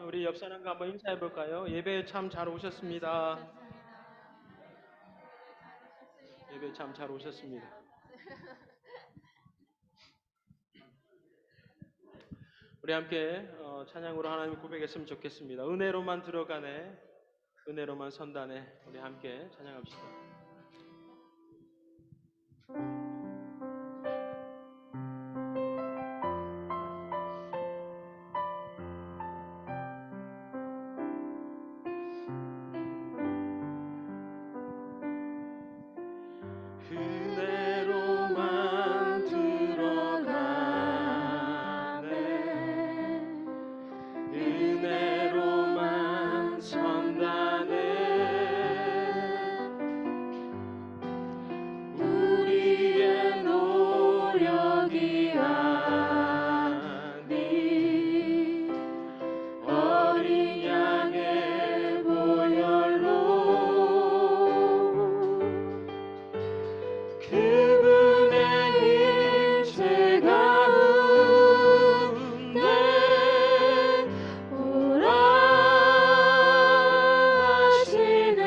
우리 옆 사람과 한번 인사해 볼까요? 예배에 참 잘 오셨습니다. 예배 참 잘 오셨습니다. 우리 함께 찬양으로 하나님 고백했으면 좋겠습니다. 은혜로만 들어가네, 은혜로만 선다네. 우리 함께 찬양합시다. 은혜로만 들어가네, 은혜로만 선다네. 우리의 노력이 아닌 어린 양의 보혈로 그분의 임재 가운데 오라 하시네.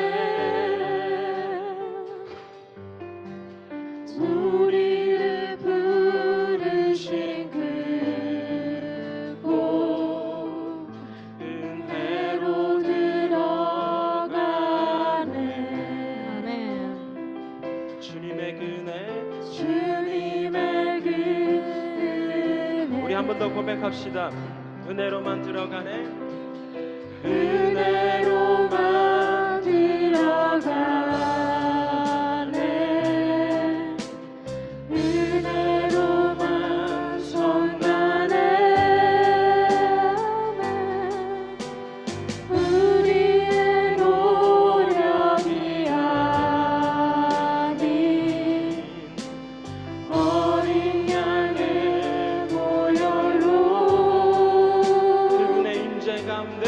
우리를 부르신 그곳 은혜로 들어가네. 아멘. 주님의 은혜, 주님의 은혜. 우리 한 번 더 고백합시다. 은혜로만 들어가네, 은혜로만 들어가네, 은혜로만 선가네. 우리의 노력이 아닌 어린 양의 보혈로 그분의 임재 가운데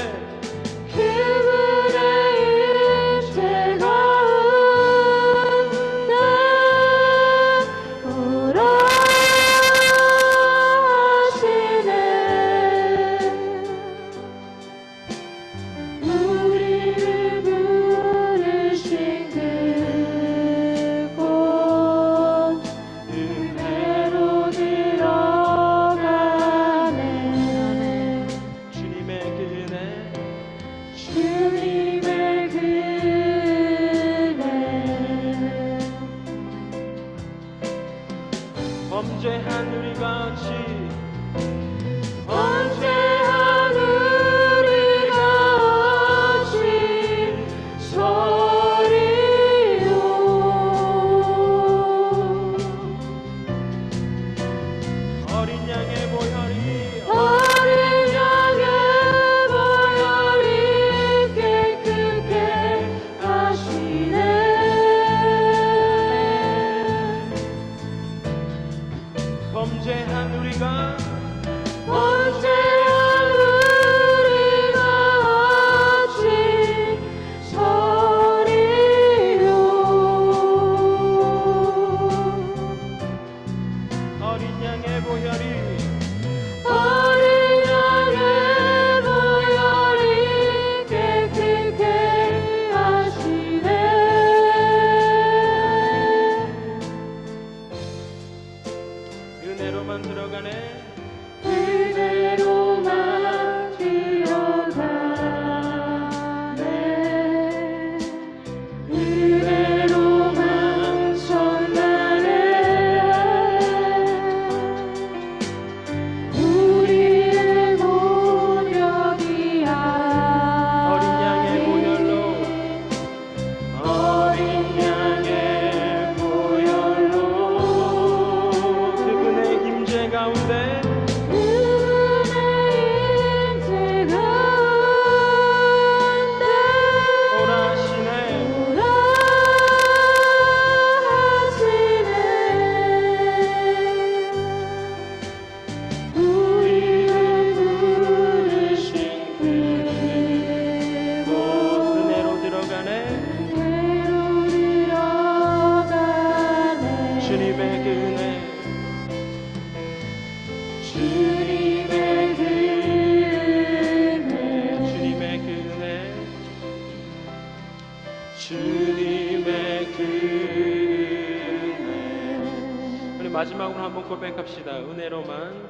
마지막으로 한번 고백합시다. 은혜로만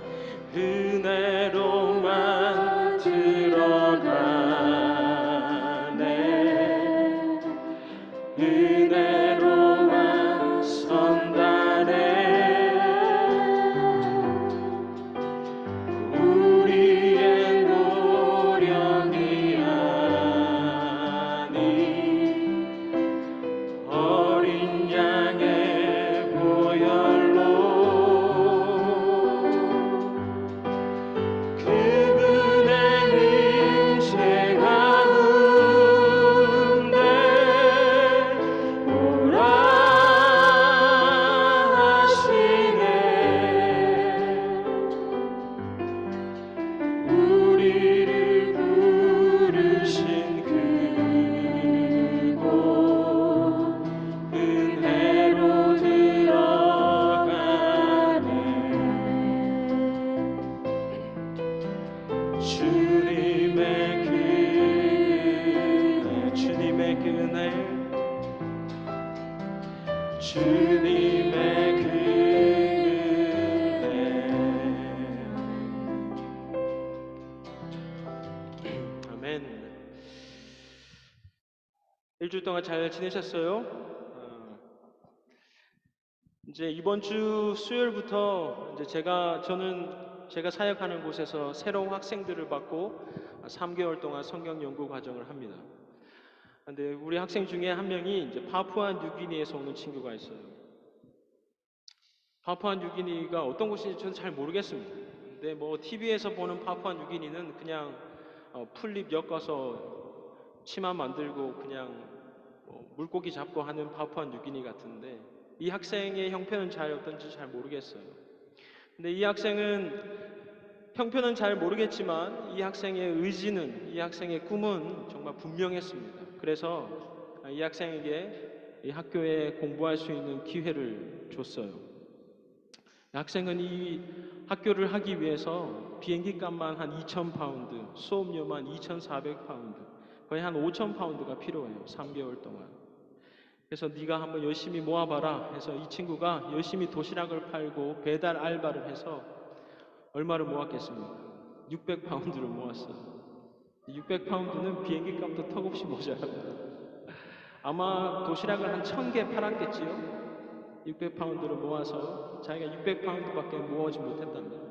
들어가네. 은혜로만 선다네. 우리의 노력이 아닌 어린 양의 보혈로 그분의 임재 가운데 오라 하시네. 우리를 부르신 그곳 은혜로 들어가네. 주님의 그 은혜, 주님의 그 은혜, 주님의 그 은혜. 아멘. 일주일 동안 잘 지내셨어요? 이제 이번 주 수요일부터 이제 제가 사역하는 곳에서 새로운 학생들을 받고 3개월 동안 성경 연구 과정을 합니다. 근데 우리 학생 중에 한 명이 이제 파푸아 뉴기니에서 오는 친구가 있어요. 파푸아 뉴기니가 어떤 곳인지 저는 잘 모르겠습니다. 근데 뭐 TV에서 보는 파푸아 뉴기니는 그냥 풀잎 엮어서 치마 만들고 그냥 물고기 잡고 하는 파푸아 뉴기니 같은데, 이 학생의 형편은 어떤지 잘 모르겠어요. 근데 이 학생은 형편은 잘 모르겠지만 이 학생의 의지는, 이 학생의 꿈은 정말 분명했습니다. 그래서 이 학생에게 이 학교에 공부할 수 있는 기회를 줬어요. 학생은 이 학교를 하기 위해서 비행기 값만 한 2,000파운드, 수업료만 2,400파운드, 거의 한 5,000파운드가 필요해요. 3개월 동안. 그래서 네가 한번 열심히 모아봐라 해서 이 친구가 열심히 도시락을 팔고 배달 알바를 해서 얼마를 모았겠습니까? 600파운드를 모았어요. 600파운드는 비행기 값도 턱없이 모자랍니다. 아마 도시락을 한 1,000개 팔았겠지요? 600파운드를 모아서 자기가 600파운드밖에 모아오지 못했답니다.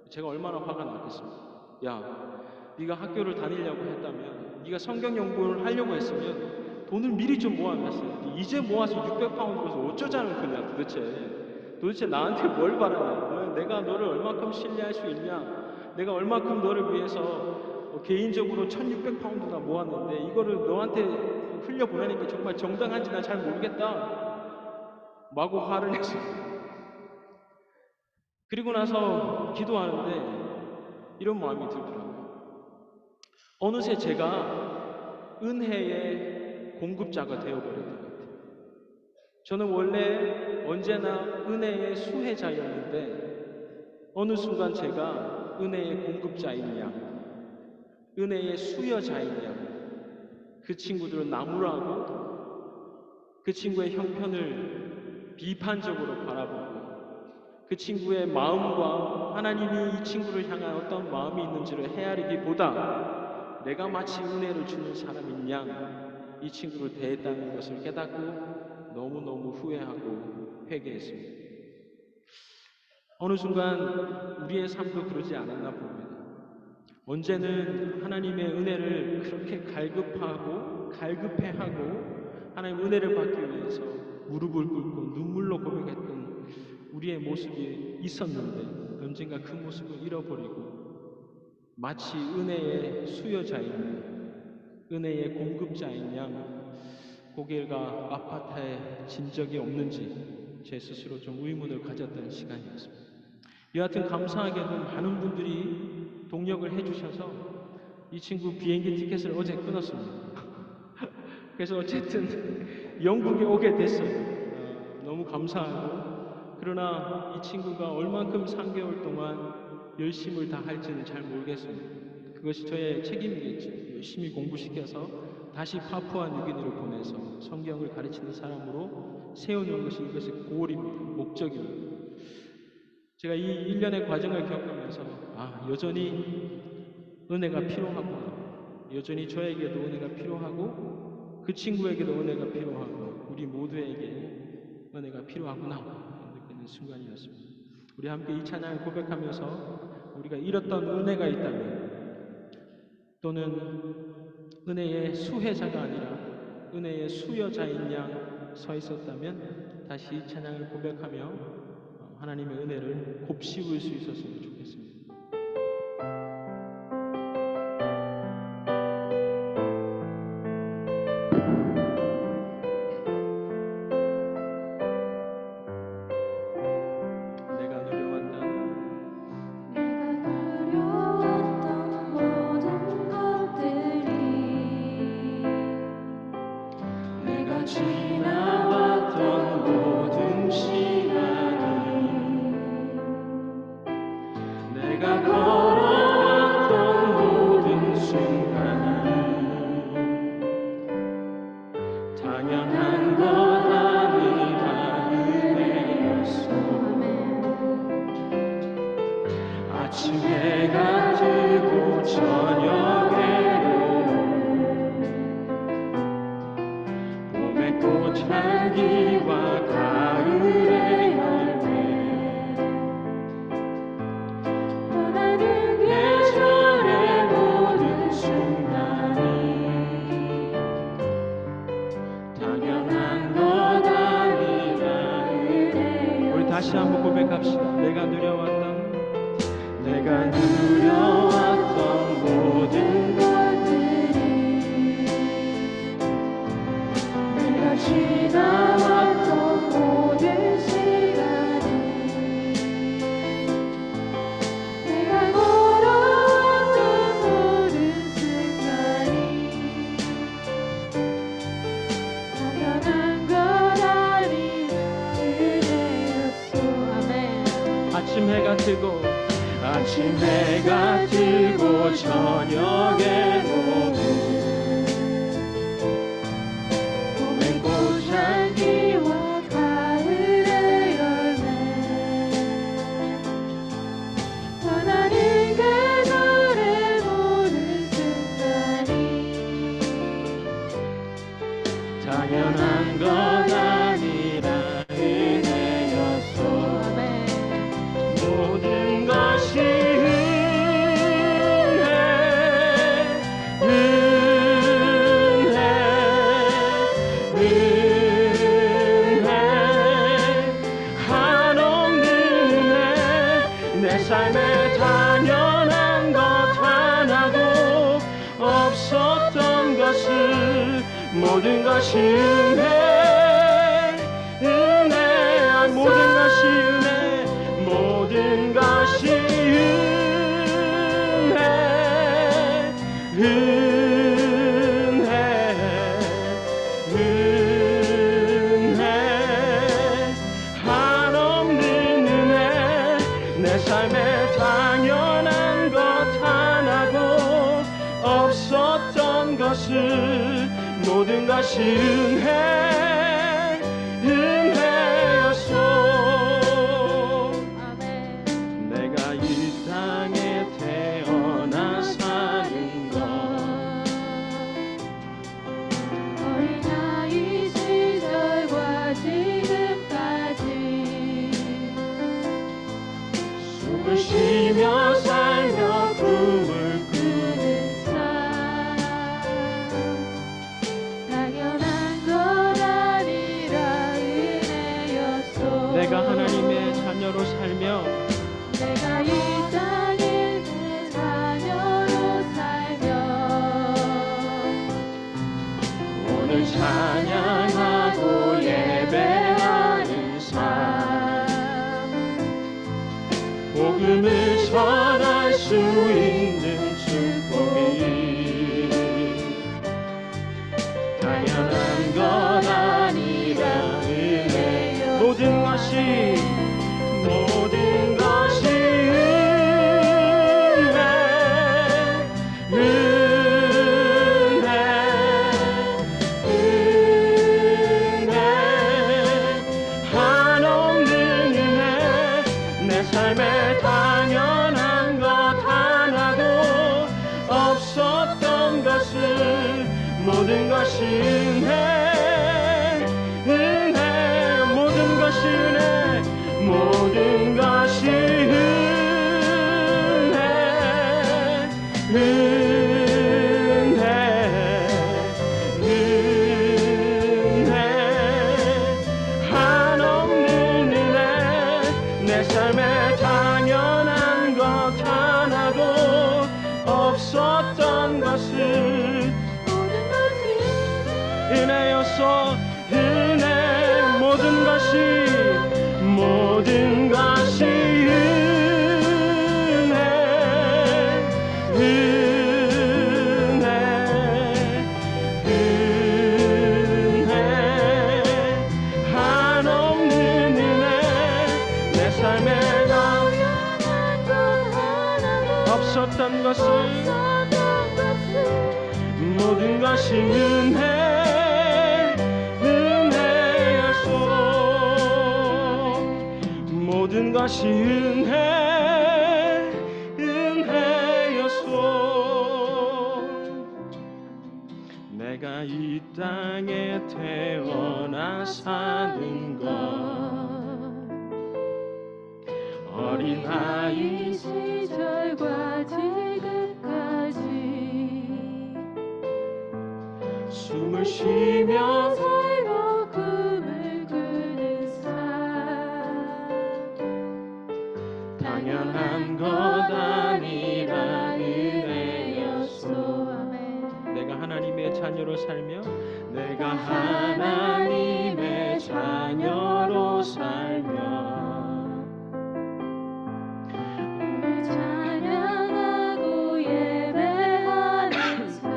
제가 얼마나 화가 났겠습니까? 야, 네가 학교를 다니려고 했다면, 네가 성경 연구를 하려고 했으면 돈을 미리 좀 모아놨어요. 이제 모아서 600파운드로서 어쩌자는 거냐 도대체 나한테 뭘 바라냐? 내가 너를 얼마큼 신뢰할 수 있냐? 내가 얼마큼 너를 위해서 개인적으로 1,600파운드나 모았는데 이거를 너한테 흘려보내는 게 정말 정당한지 난 잘 모르겠다 마구 화를 냈어요. 그리고 나서 기도하는데 이런 마음이 들더라고요. 어느새 제가 은혜의 공급자가 되어버렸던 것 같아요. 저는 원래 언제나 은혜의 수혜자였는데 어느 순간 제가 은혜의 공급자인 양, 은혜의 수여자인 양, 그 친구들을 나무라고 그 친구의 형편을 비판적으로 바라보고 그 친구의 마음과 하나님이 이 친구를 향한 어떤 마음이 있는지를 헤아리기보다 내가 마치 은혜를 주는 사람인 양 이 친구를 대했다는 것을 깨닫고 너무너무 후회하고 회개했습니다. 어느 순간 우리의 삶도 그러지 않았나 봅니다. 언제는 하나님의 은혜를 그렇게 갈급해하고 하나님의 은혜를 받기 위해서 무릎을 꿇고 눈물로 고백했던 우리의 모습이 있었는데 언젠가 그 모습을 잃어버리고 마치 은혜의 수여자인, 은혜의 공급자인 양 고개가 아파트에 진 적이 없는지 제 스스로 좀 의문을 가졌던 시간이었습니다. 여하튼 감사하게도 많은 분들이 동력을 해주셔서 이 친구 비행기 티켓을 어제 끊었습니다. 그래서 어쨌든 영국에 오게 됐어요. 너무 감사하고, 그러나 이 친구가 얼만큼 3개월 동안 열심을 다할지는 잘 모르겠습니다. 그것이 저의 책임이겠죠. 열심히 공부시켜서 다시 파푸아 뉴기니로 보내서 성경을 가르치는 사람으로 세우는 것이 이것의 고울입니다. 목적입니다. 제가 이 일련의 과정을 겪으면서 여전히 은혜가 필요하구나. 여전히 저에게도 은혜가 필요하고 그 친구에게도 은혜가 필요하고 우리 모두에게 은혜가 필요하구나 느끼는 순간이었습니다. 우리 함께 이 찬양을 고백하면서 우리가 잃었던 은혜가 있다면, 또는 은혜의 수혜자가 아니라 은혜의 수여자인 양 서 있었다면 다시 이 찬양을 고백하며 하나님의 은혜를 곱씹을 수 있었으면 좋겠습니다. 지나왔던 모든 시간이, 내가 걸어왔던 모든 순간이 당연한 것 아니라 은혜였소. 아침 해가 지고 저녁에는 꽃향기와 가을의 열매, 떠나는 계절의 모든 순간이 당연한 것 아니라 은혜였소. 우리 다시 한번 고백합시다. 내가 누려왔던 모든 지나왔던 모든 시간이, 내가 걸어왔던 모든 순간이 당연한 것 아니라 은혜였소. 아멘. 아침 해가 뜨고 저녁에 오는 꽃향기와 가을의 열매, 떠나는 계절의 모든 순간이 당연한 것 아니라 은혜였소. 모든 것이 삶에 당연한 것 하나도 없었던 것을, 모든 것이 은혜, 은혜야. 모든 것이 은혜, 모든 것이 은혜, 은혜, 은혜, 한없는 은혜. 내 삶에 당연한 것 하나도 없었던 것을, 모든 것이 은혜, 은혜였소. 아멘. 내가 이 땅에 태어나 사는 것, 어린아이 시절과 지금까지 숨을 쉬며 살며 꿈을 꾸는 삶, 당연한 것 아니라 은혜였소. 내가 하나님의 자녀로 살며, 내가 이 땅에 내 자녀로 살며 오늘 찬양하고 예배하는 삶, 복음을 전할 수 있는 축복이 당연한 것 아니라 은혜여. 모든 것이 은혜, 은혜, 은혜, 한없는 은혜. 내 삶에 것을 모든 것이 은혜 은혜 모든 것이 은혜 모든 것이 은혜 은혜 은혜 한없는 은혜 내 삶에 당연한 것 하나도 없었던 것을 은혜였어 은혜 모든 것이 은혜 은혜 은혜 한없는 은혜 내 삶에 없었던 것을 모든 것이 은혜 은혜였소 모든 것이 은혜 은혜였소 내가 이 땅에 태어나 사는 것 어린아이 시절과 지금까지 숨을 쉬며 살고 꿈을 꾸는 삶 당연한 것 아니라 은혜였소 내가 하나님의 자녀로 살며 내가 하나님의 자녀로 살며 찬양하고 예배하는 삶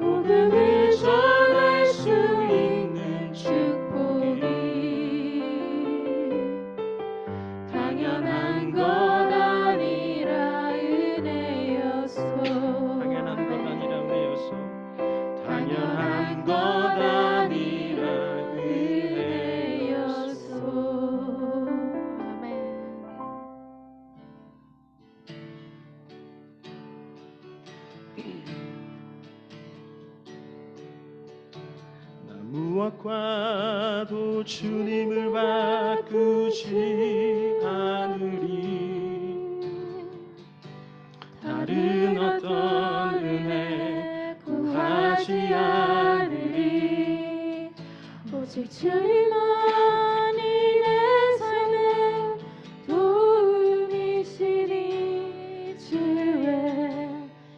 복음을 전할 수 있는 축복이 당연한 것 아니라 은혜였소 당연한 것 아니라 은혜였소 당연한 것 아니라 은혜였소 아멘. 나 무엇과도 주님을 바꾸지 않으리 다른 어떤 은혜 구하지 않으리 오직 주님만이 내 삶에 도움이시니 주의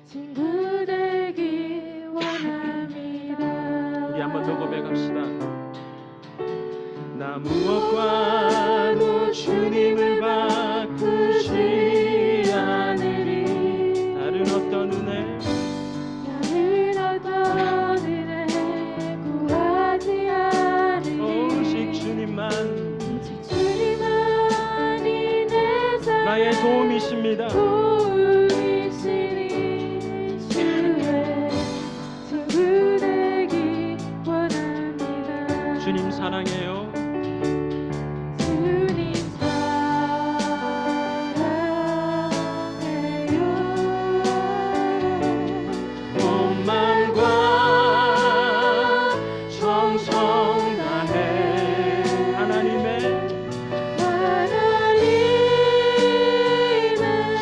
친구 되기 원합니다. 우리 한번 더 고백합시다. 나 무엇과도 주님을 바꾸지 않으리 다른 어떤 은혜 다른 어떤 은혜 구하지 않으리 오직 주님만 오직 주님만이 내 삶에 나의 도움이십니다. 도움이시니 주의 친구 되기 원합니다. 주님 사랑해요. 주님 사랑해요. 온 마음과 정성 다해 하나님의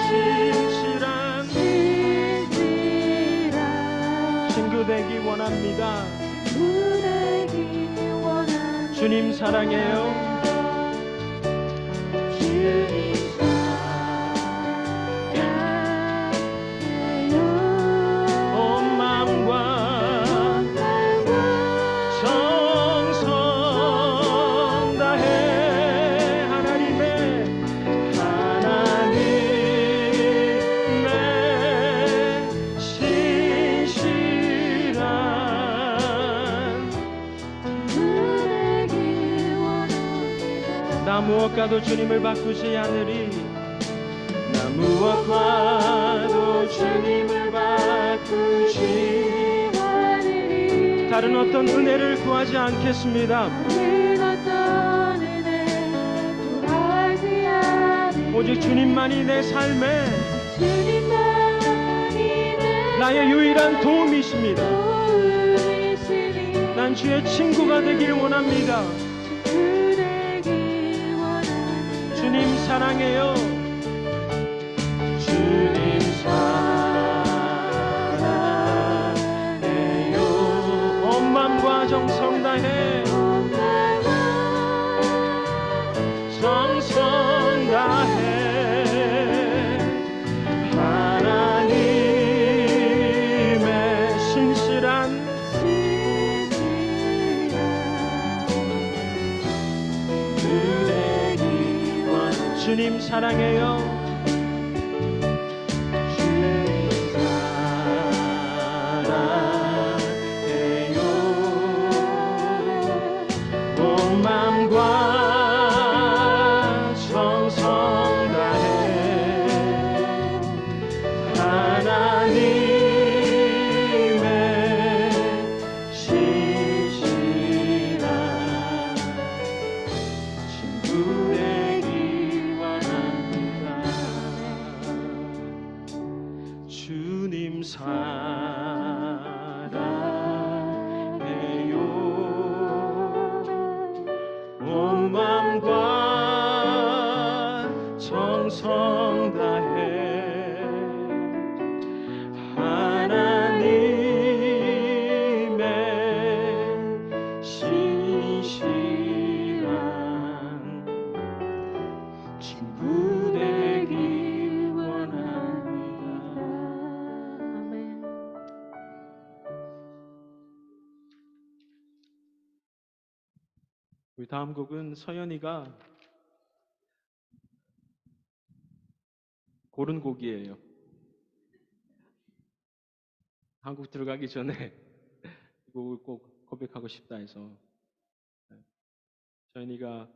신실한 친구 되기 원합니다. 주님 사랑해요. 주님 사랑해요. 온 마음과 정성 다해 하나님의 신실한 나 무엇과도 주님을 바꾸지 않으리 나 무엇과도 주님을 바꾸지 다른 어떤 은혜를 구하지 않겠습니다. 오직 주님만이 내 삶에 나의 유일한 도움이십니다. 도우시니 난 주의 친구가 되길 원합니다. 친구 되길 원합니다. 주님 사랑해요. 주님 사랑해요. 온 마음과 정성 다해 정성 다해 하나님의 신실한 그대기 원 주님 사랑해요. 주님 사랑해요. 온 마음과 정성 다해 하나님의 신실한 친구 되길 원합니다. 주님 사랑해요. 온 마음과 정성 다해 하나님의 신실한 친구 되길 원합니다. 아멘. 우리 다음 곡은 서연이가 고른 곡이에요. 한국 들어가기 전에 이 곡을 꼭 고백하고 싶다 해서 서연이가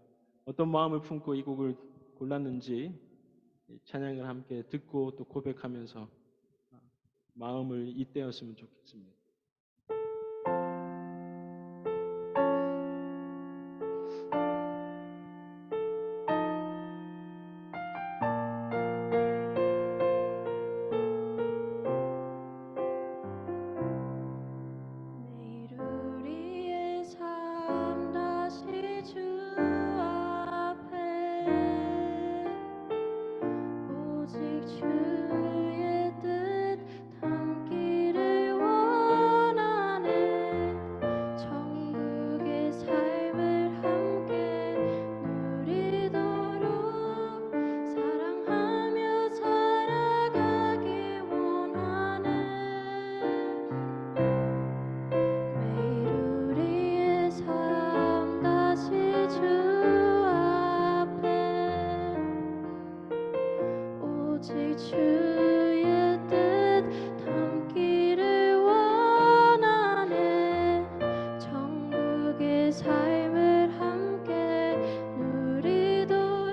어떤 마음을 품고 이 곡을 골랐는지 이 찬양을 함께 듣고 또 고백하면서 마음을 잇대었으면 좋겠습니다. 내일 우리의 삶 다시 주 앞에 오직 주의 뜻 담기를 원하네. 천국의 삶을 함께 누리도록 사랑하며 살아가기 원하네. 매일 우리의 삶 다시 주 앞에 오직 주의 뜻 담기를 원하네. 천국의 삶을 함께 누리도록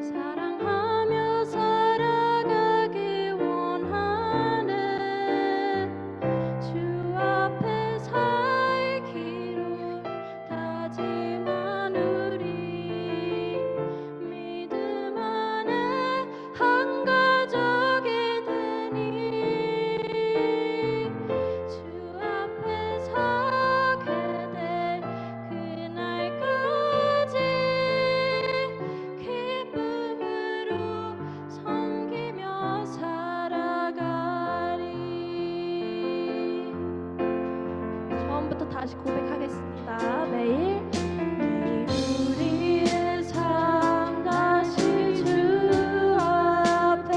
사랑하며 살아가기 원하네. 주 앞에 살기로 다짐한 우리 믿음 안에 한 가족이 되니 주 앞에 서게 될 그날까지 기쁨으로 섬기며 살아가리. 처음부터 다시 고백하겠습니다. 매일 우리의 삶 다시 주 앞에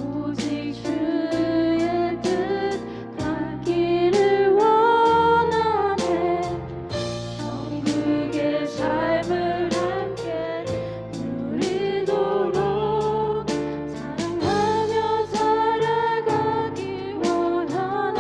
오직 주의 뜻 담기를 원하네. 천국의 삶을 함께 누리도록 사랑하며 살아가기 원하네.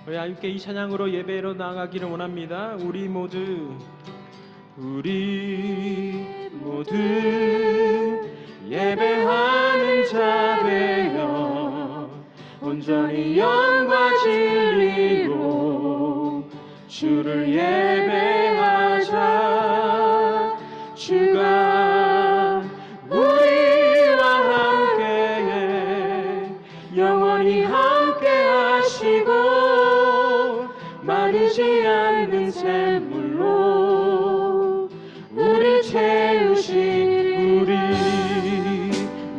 우리 함께 이 찬양으로 예배로 나아가기를 원합니다. 우리 모두 예배하는 자 되어 온전히 영과 진리로 주를 예배하자. 주가 우리와 함께해 영원히 함께 하시고 마르지 않는 샘물로 우리 채우신 우리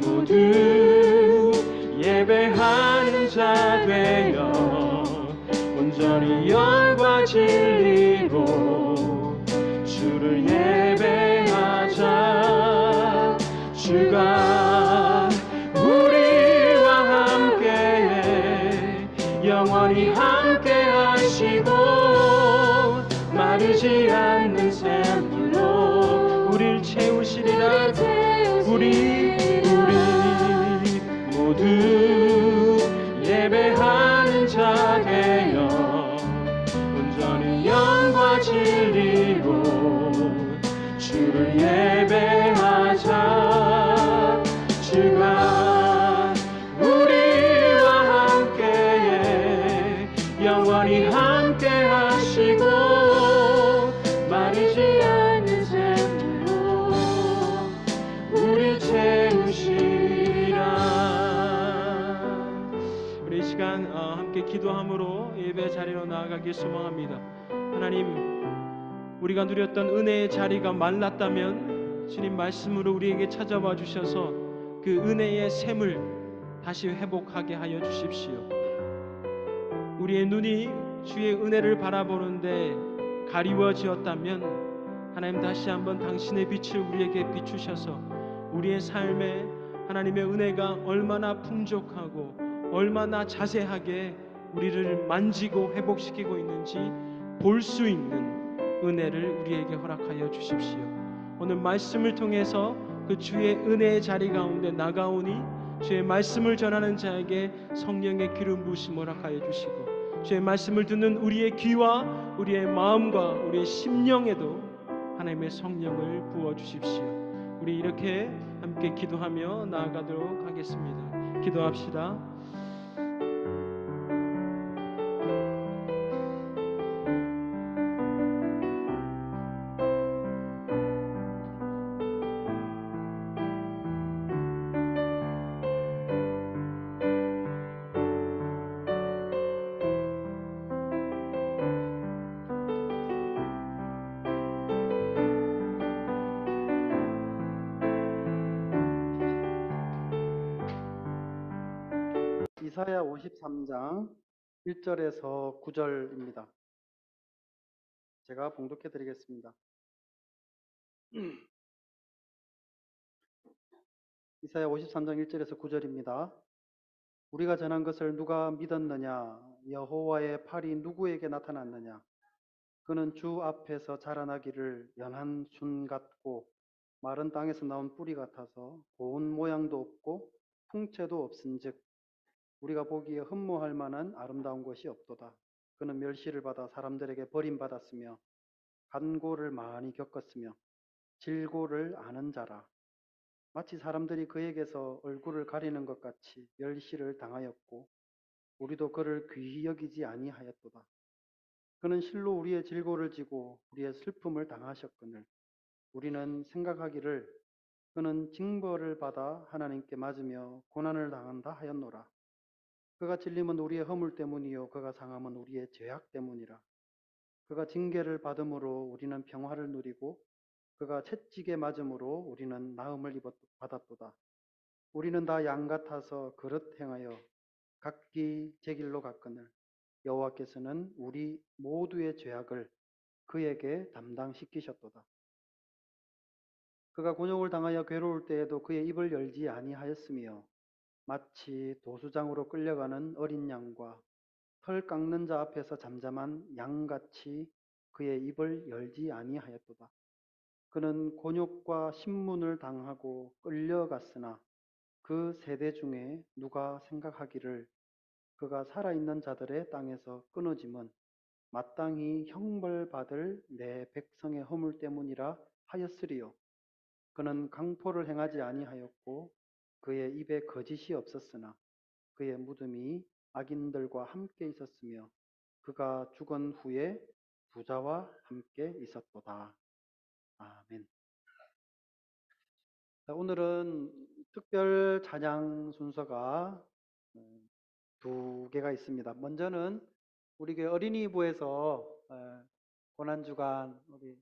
모두 예배하는 자 되어 온전히 영과 진리로 주를 예배하자. 주가 우리와 함께해 영원히 함께 하시고 마르지 않는 샘물로 우릴 채우시리라. 우리 모두 예배하는 자 되어 온전히 영과 진리로 주를 예배하자. 주가 우리와 함께해 영원히 함께 하시고 마르지 않는 샘물로 우리 채우시리라. 우리 이 시간 함께 기도함으로 예배 자리로 나아가길 소망합니다. 하나님, 우리가 누렸던 은혜의 자리가 말랐다면 주님 말씀으로 우리에게 찾아와 주셔서 그 은혜의 샘을 다시 회복하게 하여 주십시오. 우리의 눈이 주의 은혜를 바라보는데 가리워지었다면 하나님 다시 한번 당신의 빛을 우리에게 비추셔서 우리의 삶에 하나님의 은혜가 얼마나 풍족하고 얼마나 자세하게 우리를 만지고 회복시키고 있는지 볼 수 있는 은혜를 우리에게 허락하여 주십시오. 오늘 말씀을 통해서 그 주의 은혜의 자리 가운데 나가오니 주의 말씀을 전하는 자에게 성령의 기름 부으심을 허락하여 주시고 주의 말씀을 듣는 우리의 귀와 우리의 마음과 우리의 심령에도 하나님의 성령을 부어 주십시오. 우리 이렇게 함께 기도하며 나아가도록 하겠습니다. 기도합시다. 이사야 53장 1절에서 9절입니다. 제가 봉독해 드리겠습니다. 이사야 53장 1절에서 9절입니다. 우리가 전한 것을 누가 믿었느냐? 여호와의 팔이 누구에게 나타났느냐? 그는 주 앞에서 자라나기를 연한 순 같고 마른 땅에서 나온 뿌리 같아서 고운 모양도 없고 풍채도 없은즉 우리가 보기에 흠모할 만한 아름다운 것이 없도다. 그는 멸시를 받아 사람들에게 버림받았으며 간고를 많이 겪었으며 질고를 아는 자라. 마치 사람들이 그에게서 얼굴을 가리는 것 같이 멸시를 당하였고 우리도 그를 귀히 여기지 아니하였도다. 그는 실로 우리의 질고를 지고 우리의 슬픔을 당하셨거늘 우리는 생각하기를 그는 징벌을 받아 하나님께 맞으며 고난을 당한다 하였노라. 그가 찔림은 우리의 허물 때문이요 그가 상함은 우리의 죄악 때문이라. 그가 징계를 받음으로 우리는 평화를 누리고 그가 채찍에 맞음으로 우리는 나음을 받았도다. 우리는 다 양 같아서 그릇 행하여 각기 제 길로 갔거늘 여호와께서는 우리 모두의 죄악을 그에게 담당시키셨도다. 그가 곤욕을 당하여 괴로울 때에도 그의 입을 열지 아니하였으며 마치 도수장으로 끌려가는 어린 양과 털 깎는 자 앞에서 잠잠한 양같이 그의 입을 열지 아니하였도다. 그는 곤욕과 신문을 당하고 끌려갔으나 그 세대 중에 누가 생각하기를 그가 살아있는 자들의 땅에서 끊어짐은 마땅히 형벌받을 내 백성의 허물 때문이라 하였으리요. 그는 강포를 행하지 아니하였고 그의 입에 거짓이 없었으나 그의 무덤이 악인들과 함께 있었으며 그가 죽은 후에 부자와 함께 있었도다. 아멘. 자, 오늘은 특별 찬양 순서가 두 개가 있습니다. 먼저는 우리 교회 어린이부에서 고난주간 우리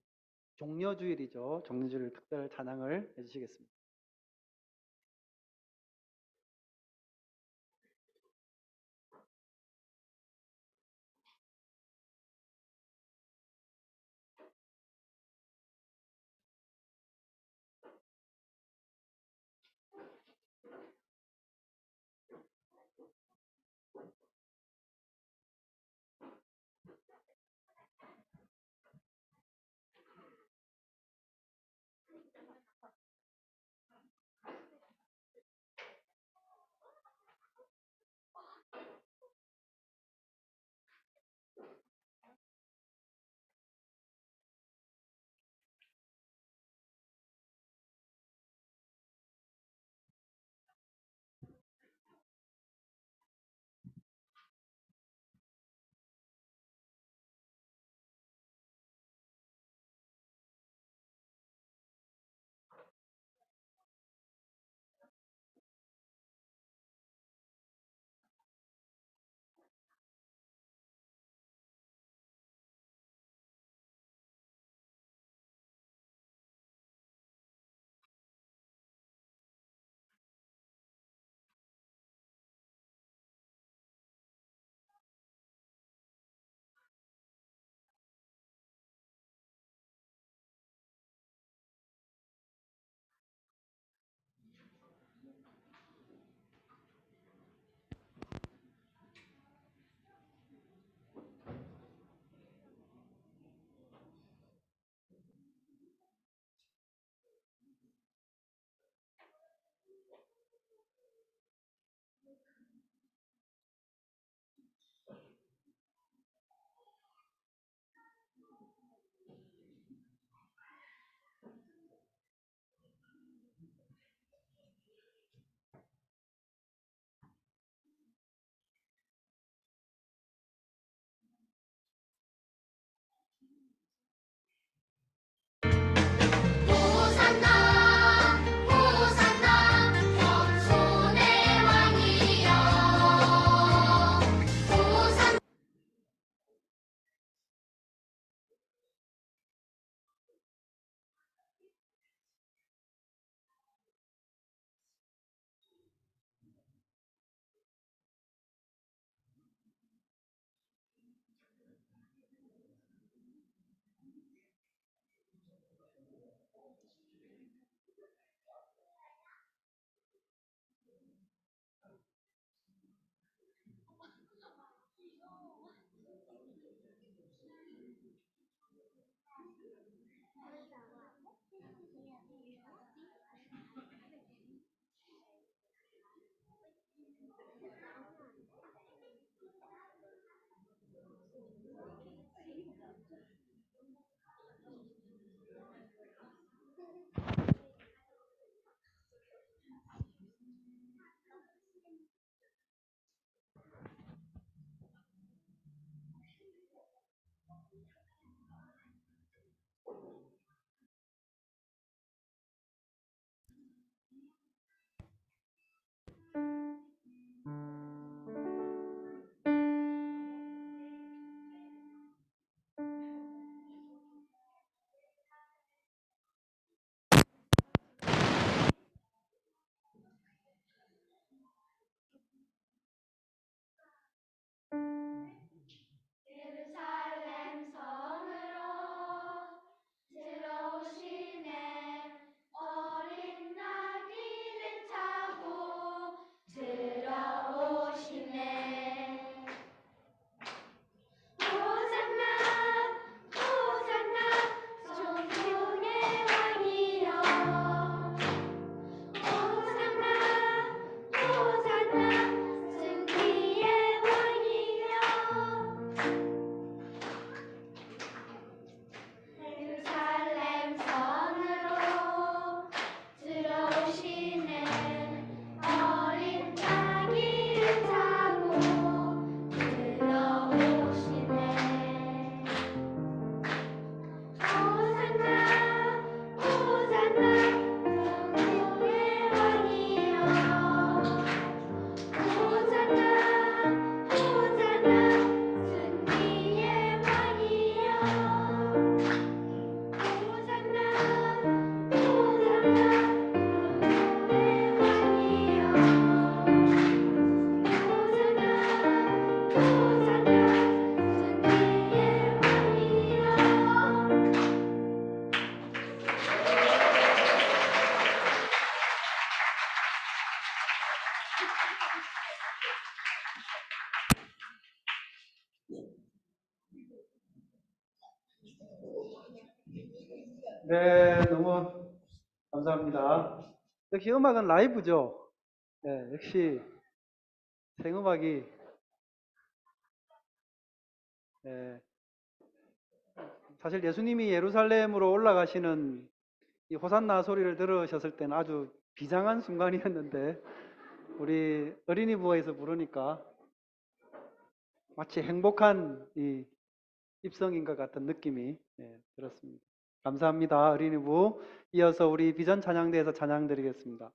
종려주일이죠. 종려주일 특별 찬양을 해주시겠습니다. 호산나 호산나 겸손의 왕이여 호산나 네, 너무 감사합니다. 역시 음악은 라이브죠. 네, 역시 생음악이 네, 사실 예수님이 예루살렘으로 올라가시는 이 호산나 소리를 들으셨을 때는 아주 비장한 순간이었는데 우리 어린이 부에서 부르니까 마치 행복한 이 입성인 것 같은 느낌이 들었습니다. 감사합니다. 어린이부. 이어서 우리 비전 찬양대에서 찬양 드리겠습니다.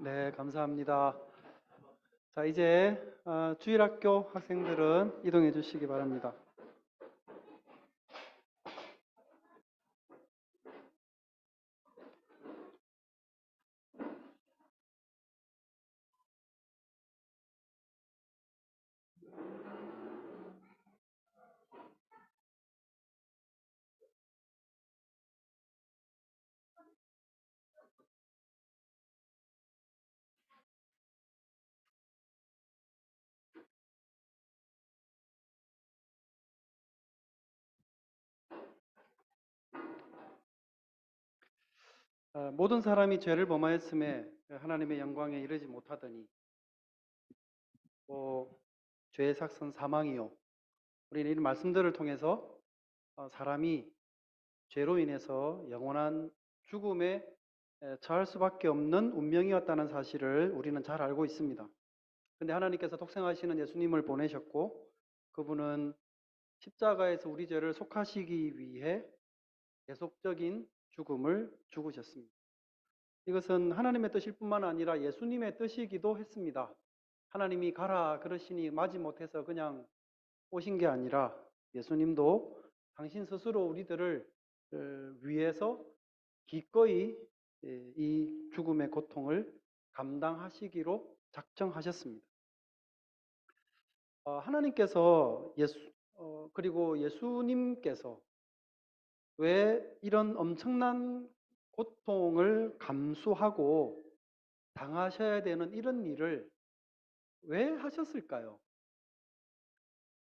네, 감사합니다. 자, 이제 주일학교 학생들은 이동해 주시기 바랍니다. 모든 사람이 죄를 범하였음에 하나님의 영광에 이르지 못하더니 또 죄의 삭은 사망이요. 우리는 이런 말씀들을 통해서 사람이 죄로 인해서 영원한 죽음에 처할 수밖에 없는 운명이었다는 사실을 우리는 잘 알고 있습니다. 근데 하나님께서 독생하시는 예수님을 보내셨고 그분은 십자가에서 우리 죄를 속하시기 위해 계속적인 죽음을 죽으셨습니다. 이것은 하나님의 뜻일 뿐만 아니라 예수님의 뜻이기도 했습니다. 하나님이 가라 그러시니 마지 못해서 그냥 오신 게 아니라 예수님도 당신 스스로 우리들을 위해서 기꺼이 이 죽음의 고통을 감당하시기로 작정하셨습니다. 하나님께서 그리고 예수님께서 왜 이런 엄청난 고통을 감수하고 당하셔야 되는 이런 일을 왜 하셨을까요?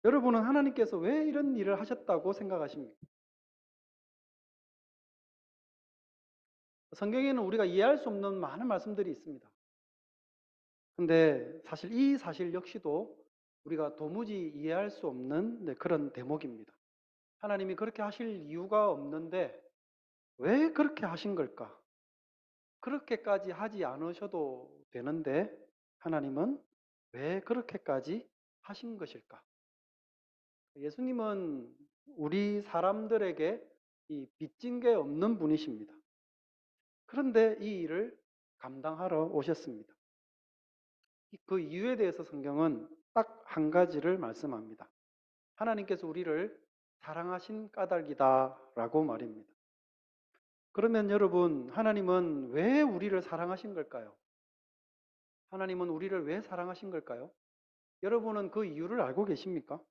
여러분은 하나님께서 왜 이런 일을 하셨다고 생각하십니까? 성경에는 우리가 이해할 수 없는 많은 말씀들이 있습니다. 근데 사실 이 사실 역시도 우리가 도무지 이해할 수 없는 그런 대목입니다. 하나님이 그렇게 하실 이유가 없는데 왜 그렇게 하신 걸까? 그렇게까지 하지 않으셔도 되는데 하나님은 왜 그렇게까지 하신 것일까? 예수님은 우리 사람들에게 이 빚진 게 없는 분이십니다. 그런데 이 일을 감당하러 오셨습니다. 그 이유에 대해서 성경은 딱 한 가지를 말씀합니다. 하나님께서 우리를 사랑하신 까닭이다라고 말입니다. 그러면 여러분, 하나님은 왜 우리를 사랑하신 걸까요? 하나님은 우리를 왜 사랑하신 걸까요? 여러분은 그 이유를 알고 계십니까?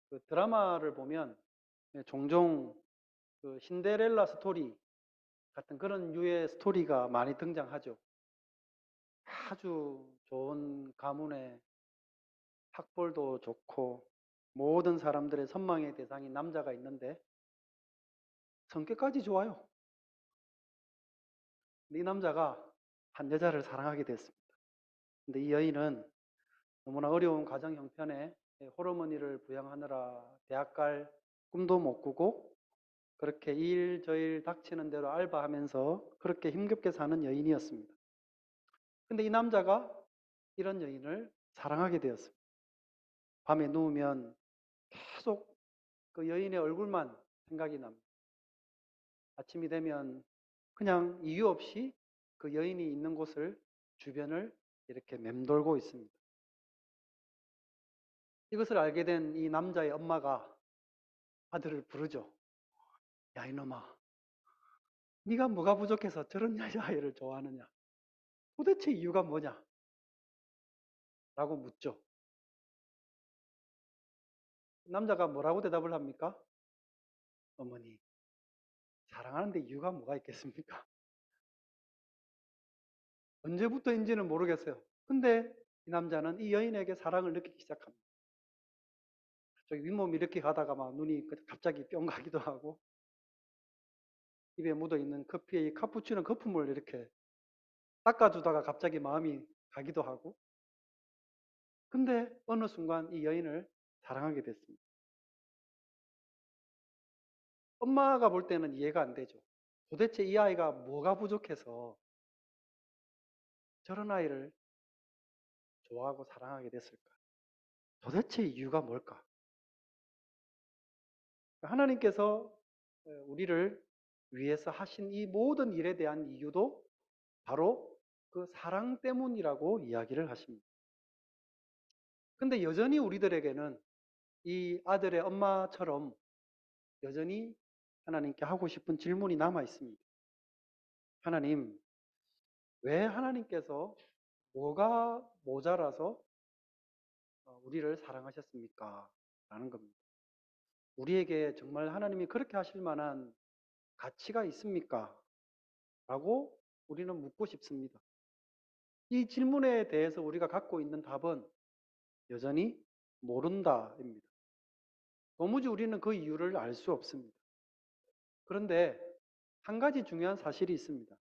그 드라마를 보면 종종 그 신데렐라 스토리 같은 그런 류의 스토리가 많이 등장하죠. 아주 좋은 가문에 학벌도 좋고 모든 사람들의 선망의 대상인 남자가 있는데 성격까지 좋아요. 이 남자가 한 여자를 사랑하게 됐습니다. 근데 이 여인은 너무나 어려운 가정 형편에 홀어머니를 부양하느라 대학 갈 꿈도 못 꾸고 그렇게 일 저일 닥치는 대로 알바하면서 그렇게 힘겹게 사는 여인이었습니다. 근데 이 남자가 이런 여인을 사랑하게 되었습니다. 밤에 누우면 계속 그 여인의 얼굴만 생각이 납니다. 아침이 되면 그냥 이유 없이 그 여인이 있는 곳을 주변을 이렇게 맴돌고 있습니다. 이것을 알게 된 이 남자의 엄마가 아들을 부르죠. 야 이놈아, 네가 뭐가 부족해서 저런 여자아이를 좋아하느냐? 도대체 이유가 뭐냐? 라고 묻죠. 남자가 뭐라고 대답을 합니까? 어머니, 사랑하는데 이유가 뭐가 있겠습니까? 언제부터인지는 모르겠어요. 근데 이 남자는 이 여인에게 사랑을 느끼기 시작합니다. 저기 윗몸이 이렇게 가다가 막 눈이 갑자기 뿅 가기도 하고 입에 묻어있는 커피에 이 카푸치노 거품을 이렇게 닦아주다가 갑자기 마음이 가기도 하고 근데 어느 순간 이 여인을 사랑하게 됐습니다. 엄마가 볼 때는 이해가 안 되죠. 도대체 이 아이가 뭐가 부족해서 저런 아이를 좋아하고 사랑하게 됐을까? 도대체 이유가 뭘까? 하나님께서 우리를 위해서 하신 이 모든 일에 대한 이유도 바로 그 사랑 때문이라고 이야기를 하십니다. 근데 여전히 우리들에게는 이 아들의 엄마처럼 여전히 하나님께 하고 싶은 질문이 남아 있습니다. 하나님, 왜 하나님께서 뭐가 모자라서 우리를 사랑하셨습니까? 라는 겁니다. 우리에게 정말 하나님이 그렇게 하실 만한 가치가 있습니까? 라고 우리는 묻고 싶습니다. 이 질문에 대해서 우리가 갖고 있는 답은 여전히 모른다입니다. 도무지 우리는 그 이유를 알 수 없습니다. 그런데 한 가지 중요한 사실이 있습니다.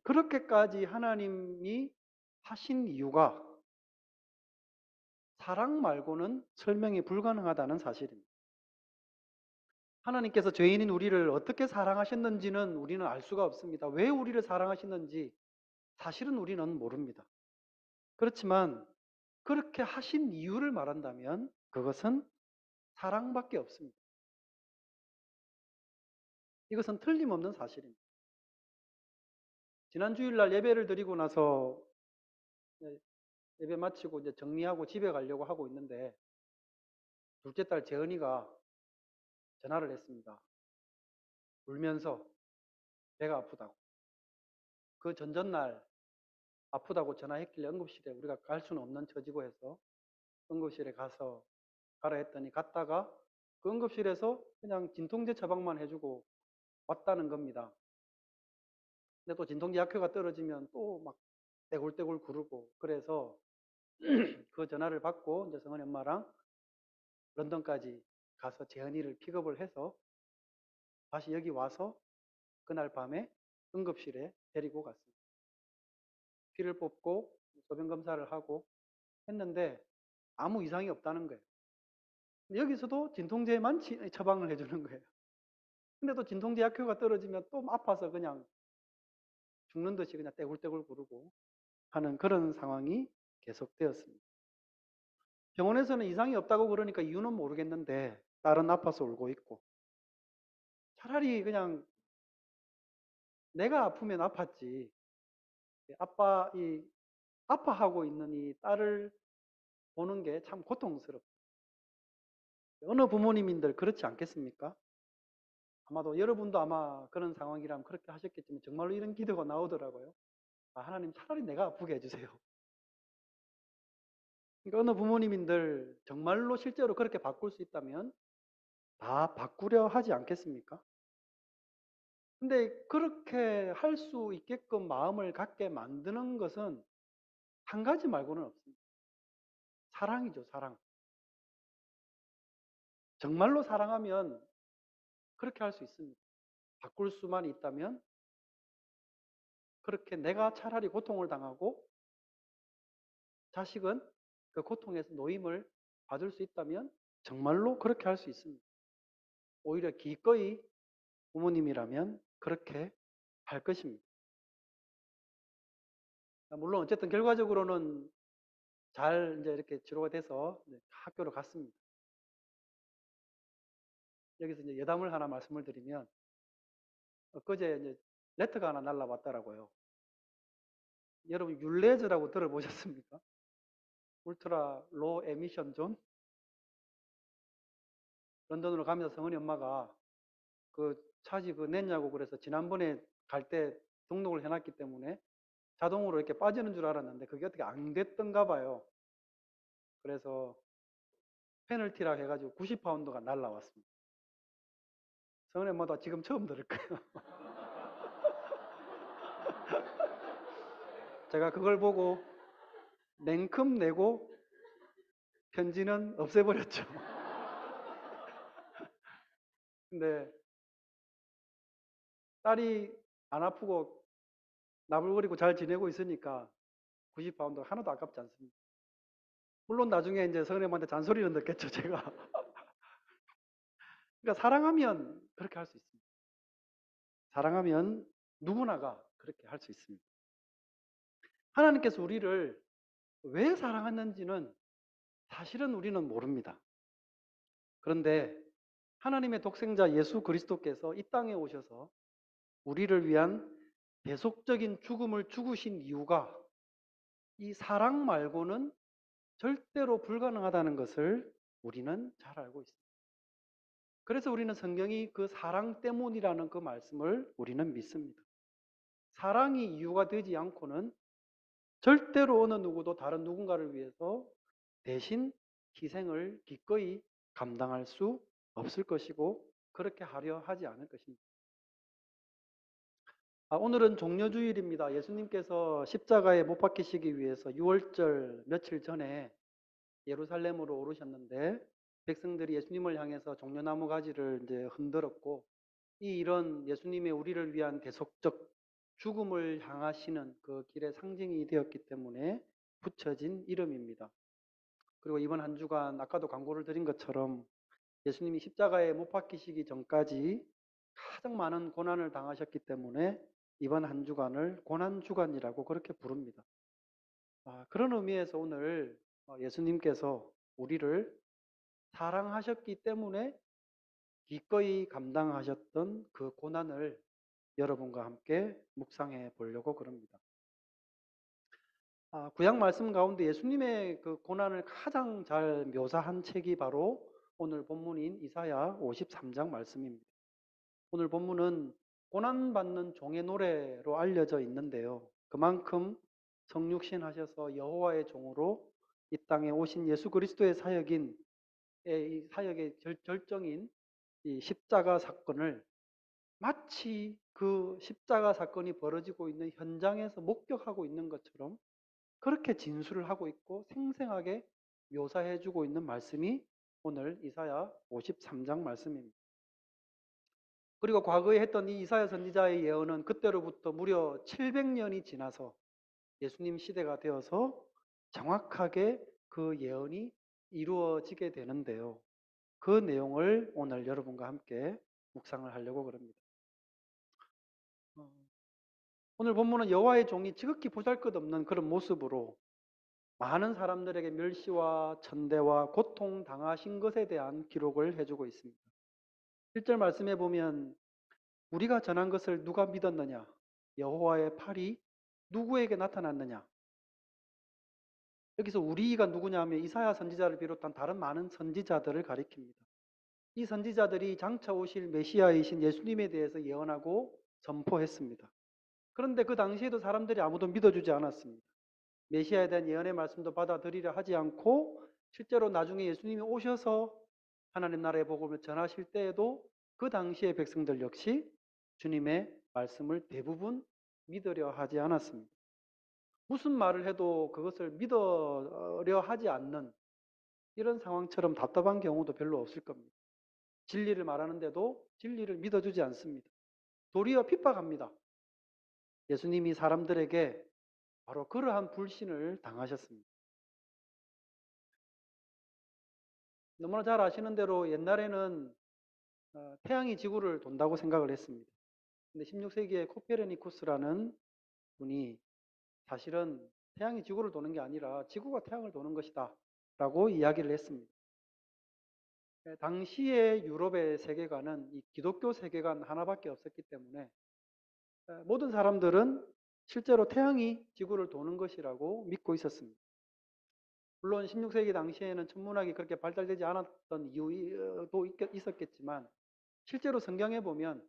그렇게까지 하나님이 하신 이유가 사랑 말고는 설명이 불가능하다는 사실입니다. 하나님께서 죄인인 우리를 어떻게 사랑하셨는지는 우리는 알 수가 없습니다. 왜 우리를 사랑하시는지 사실은 우리는 모릅니다. 그렇지만 그렇게 하신 이유를 말한다면 그것은 사랑밖에 없습니다. 이것은 틀림없는 사실입니다. 지난 주일날 예배를 드리고 나서 예배 마치고 이제 정리하고 집에 가려고 하고 있는데 둘째 딸 재은이가 전화를 했습니다. 울면서 배가 아프다고. 그 전전날 아프다고 전화했길래 응급실에 우리가 갈 수는 없는 처지고 해서 응급실에 가서 가라 했더니 갔다가 그 응급실에서 그냥 진통제 처방만 해주고 왔다는 겁니다. 근데 또 진통제 약효가 떨어지면 또 막 떼굴떼굴 구르고 그래서 그 전화를 받고 이제 성은이 엄마랑 런던까지 가서 재현이를 픽업을 해서 다시 여기 와서 그날 밤에 응급실에 데리고 갔습니다. 피를 뽑고 소변 검사를 하고 했는데 아무 이상이 없다는 거예요. 여기서도 진통제만 처방을 해주는 거예요. 근데 또 진통제 약효가 떨어지면 또 아파서 그냥 죽는 듯이 그냥 떼굴떼굴 구르고 하는 그런 상황이 계속되었습니다. 병원에서는 이상이 없다고 그러니까 이유는 모르겠는데 딸은 아파서 울고 있고 차라리 그냥 내가 아프면 아팠지 아파하고 있는 이 딸을 보는 게 참 고통스럽다. 어느 부모님인들 그렇지 않겠습니까? 아마도 여러분도 아마 그런 상황이라면 그렇게 하셨겠지만 정말로 이런 기도가 나오더라고요. 아, 하나님 차라리 내가 아프게 해주세요. 그러니까 어느 부모님인들 정말로 실제로 그렇게 바꿀 수 있다면 다 바꾸려 하지 않겠습니까? 근데 그렇게 할 수 있게끔 마음을 갖게 만드는 것은 한 가지 말고는 없습니다. 사랑이죠, 사랑. 정말로 사랑하면 그렇게 할 수 있습니다. 바꿀 수만 있다면 그렇게 내가 차라리 고통을 당하고 자식은 그 고통에서 노임을 받을 수 있다면 정말로 그렇게 할 수 있습니다. 오히려 기꺼이 부모님이라면 그렇게 할 것입니다. 물론 어쨌든 결과적으로는 잘 이제 이렇게 치료가 돼서 학교로 갔습니다. 여기서 이제 여담을 하나 말씀을 드리면 엊그제 이제 레터가 하나 날라왔더라고요. 여러분 율레저라고 들어보셨습니까? 울트라 로 에미션 존? 런던으로 가면서 성은이 엄마가 그 차지 냈냐고 그래서 지난번에 갈 때 등록을 해놨기 때문에 자동으로 이렇게 빠지는 줄 알았는데 그게 어떻게 안 됐던가 봐요. 그래서 페널티라고 해가지고 90파운드가 날라왔습니다. 성은이 엄마도 지금 처음 들을 거예요. 제가 그걸 보고 냉큼 내고 편지는 없애버렸죠. 근데 딸이 안 아프고 나불거리고 잘 지내고 있으니까 90파운드 하나도 아깝지 않습니다. 물론 나중에 이제 성은이한테 잔소리는 듣겠죠, 제가. 그러니까 사랑하면 그렇게 할 수 있습니다. 사랑하면 누구나가 그렇게 할 수 있습니다. 하나님께서 우리를 왜 사랑하는지는 사실은 우리는 모릅니다. 그런데 하나님의 독생자 예수 그리스도께서 이 땅에 오셔서 우리를 위한 대속적인 죽음을 죽으신 이유가 이 사랑 말고는 절대로 불가능하다는 것을 우리는 잘 알고 있습니다. 그래서 우리는 성경이 그 사랑 때문이라는 그 말씀을 우리는 믿습니다. 사랑이 이유가 되지 않고는 절대로 어느 누구도 다른 누군가를 위해서 대신 희생을 기꺼이 감당할 수 없을 것이고 그렇게 하려 하지 않을 것입니다. 오늘은 종려주일입니다. 예수님께서 십자가에 못 박히시기 위해서 6월절 며칠 전에 예루살렘으로 오르셨는데 백성들이 예수님을 향해서 종려나무 가지를 이제 흔들었고 이 일은 예수님의 우리를 위한 대속적 죽음을 향하시는 그 길의 상징이 되었기 때문에 붙여진 이름입니다. 그리고 이번 한 주간 아까도 광고를 드린 것처럼 예수님이 십자가에 못 박히시기 전까지 가장 많은 고난을 당하셨기 때문에 이번 한 주간을 고난주간이라고 그렇게 부릅니다. 그런 의미에서 오늘 예수님께서 우리를 사랑하셨기 때문에 기꺼이 감당하셨던 그 고난을 여러분과 함께 묵상해 보려고 그럽니다. 구약 말씀 가운데 예수님의 그 고난을 가장 잘 묘사한 책이 바로 오늘 본문인 이사야 53장 말씀입니다. 오늘 본문은 고난받는 종의 노래로 알려져 있는데요. 그만큼 성육신 하셔서 여호와의 종으로 이 땅에 오신 예수 그리스도의 사역인 이 사역의 절정인 이 십자가 사건을 마치 그 십자가 사건이 벌어지고 있는 현장에서 목격하고 있는 것처럼 그렇게 진술을 하고 있고 생생하게 묘사해 주고 있는 말씀이 오늘 이사야 53장 말씀입니다. 그리고 과거에 했던 이 이사야 선지자의 예언은 그때로부터 무려 700년이 지나서 예수님 시대가 되어서 정확하게 그 예언이 이루어지게 되는데요. 그 내용을 오늘 여러분과 함께 묵상을 하려고 그럽니다. 오늘 본문은 여호와의 종이 지극히 보잘것없는 그런 모습으로 많은 사람들에게 멸시와 천대와 고통 당하신 것에 대한 기록을 해주고 있습니다. 1절 말씀에 보면 우리가 전한 것을 누가 믿었느냐? 여호와의 팔이 누구에게 나타났느냐? 여기서 우리가 누구냐 하면 이사야 선지자를 비롯한 다른 많은 선지자들을 가리킵니다. 이 선지자들이 장차 오실 메시아이신 예수님에 대해서 예언하고 선포했습니다. 그런데 그 당시에도 사람들이 아무도 믿어주지 않았습니다. 메시아에 대한 예언의 말씀도 받아들이려 하지 않고 실제로 나중에 예수님이 오셔서 하나님 나라의 복음을 전하실 때에도 그 당시의 백성들 역시 주님의 말씀을 대부분 믿으려 하지 않았습니다. 무슨 말을 해도 그것을 믿으려 하지 않는 이런 상황처럼 답답한 경우도 별로 없을 겁니다. 진리를 말하는데도 진리를 믿어주지 않습니다. 도리어 핍박합니다. 예수님이 사람들에게 바로 그러한 불신을 당하셨습니다. 너무나 잘 아시는 대로 옛날에는 태양이 지구를 돈다고 생각을 했습니다. 근데 16세기에 코페르니쿠스라는 분이 사실은 태양이 지구를 도는 게 아니라 지구가 태양을 도는 것이다 라고 이야기를 했습니다. 당시의 유럽의 세계관은 이 기독교 세계관 하나밖에 없었기 때문에 모든 사람들은 실제로 태양이 지구를 도는 것이라고 믿고 있었습니다. 물론 16세기 당시에는 천문학이 그렇게 발달되지 않았던 이유도 있었겠지만 실제로 성경에 보면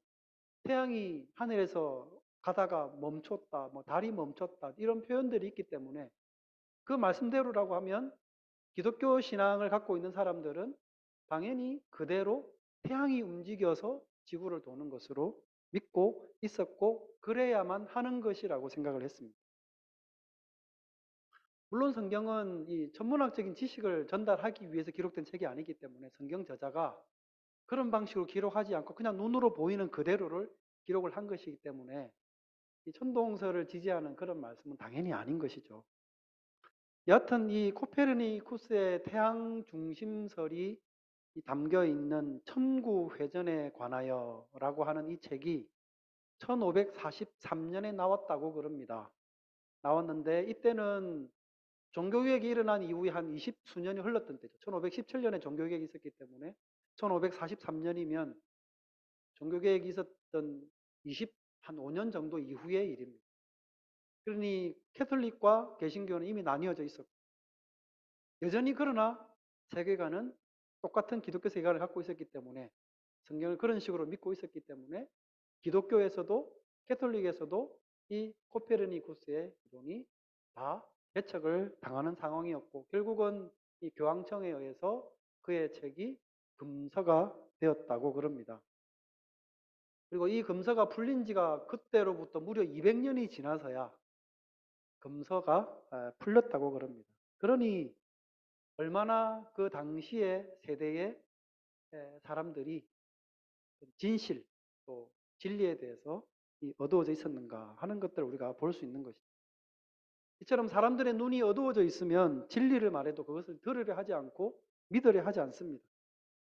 태양이 하늘에서 가다가 멈췄다, 달이 멈췄다 이런 표현들이 있기 때문에 그 말씀대로라고 하면 기독교 신앙을 갖고 있는 사람들은 당연히 그대로 태양이 움직여서 지구를 도는 것으로 믿고 있었고 그래야만 하는 것이라고 생각을 했습니다. 물론 성경은 이 천문학적인 지식을 전달하기 위해서 기록된 책이 아니기 때문에 성경 저자가 그런 방식으로 기록하지 않고 그냥 눈으로 보이는 그대로를 기록을 한 것이기 때문에 이 천동설을 지지하는 그런 말씀은 당연히 아닌 것이죠. 여하튼 이 코페르니쿠스의 태양 중심설이 담겨 있는 천구회전에 관하여라고 하는 이 책이 1543년에 나왔다고 그럽니다. 나왔는데 이때는 종교개혁이 일어난 이후에 한 20수년이 흘렀던 때죠. 1517년에 종교개혁이 있었기 때문에 1543년이면 종교개혁이 있었던 한 5년 정도 이후의 일입니다. 그러니 캐톨릭과 개신교는 이미 나뉘어져 있었고 여전히 그러나 세계관은 똑같은 기독교 세계관을 갖고 있었기 때문에 성경을 그런 식으로 믿고 있었기 때문에 기독교에서도 캐톨릭에서도 이 코페르니쿠스의 이론이 다 배척을 당하는 상황이었고 결국은 이 교황청에 의해서 그의 책이 금서가 되었다고 그럽니다. 그리고 이 금서가 풀린 지가 그때로부터 무려 200년이 지나서야 금서가 풀렸다고 그럽니다. 그러니 얼마나 그 당시의 세대의 사람들이 진실 또 진리에 대해서 어두워져 있었는가 하는 것들을 우리가 볼 수 있는 것입니다. 이처럼 사람들의 눈이 어두워져 있으면 진리를 말해도 그것을 들으려 하지 않고 믿으려 하지 않습니다.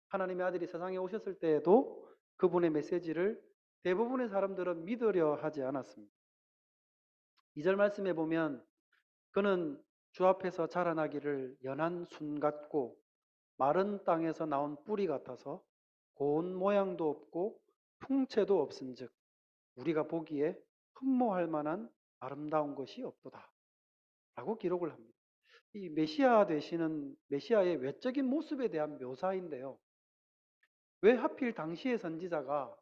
하나님의 아들이 세상에 오셨을 때에도 그분의 메시지를 대부분의 사람들은 믿으려 하지 않았습니다. 2절 말씀에 보면 그는 주 앞에서 자라나기를 연한 순 같고 마른 땅에서 나온 뿌리 같아서 고운 모양도 없고 풍채도 없은즉 우리가 보기에 흠모할 만한 아름다운 것이 없도다 라고 기록을 합니다. 이 메시아 되시는 메시아의 외적인 모습에 대한 묘사인데요. 왜 하필 당시의 선지자가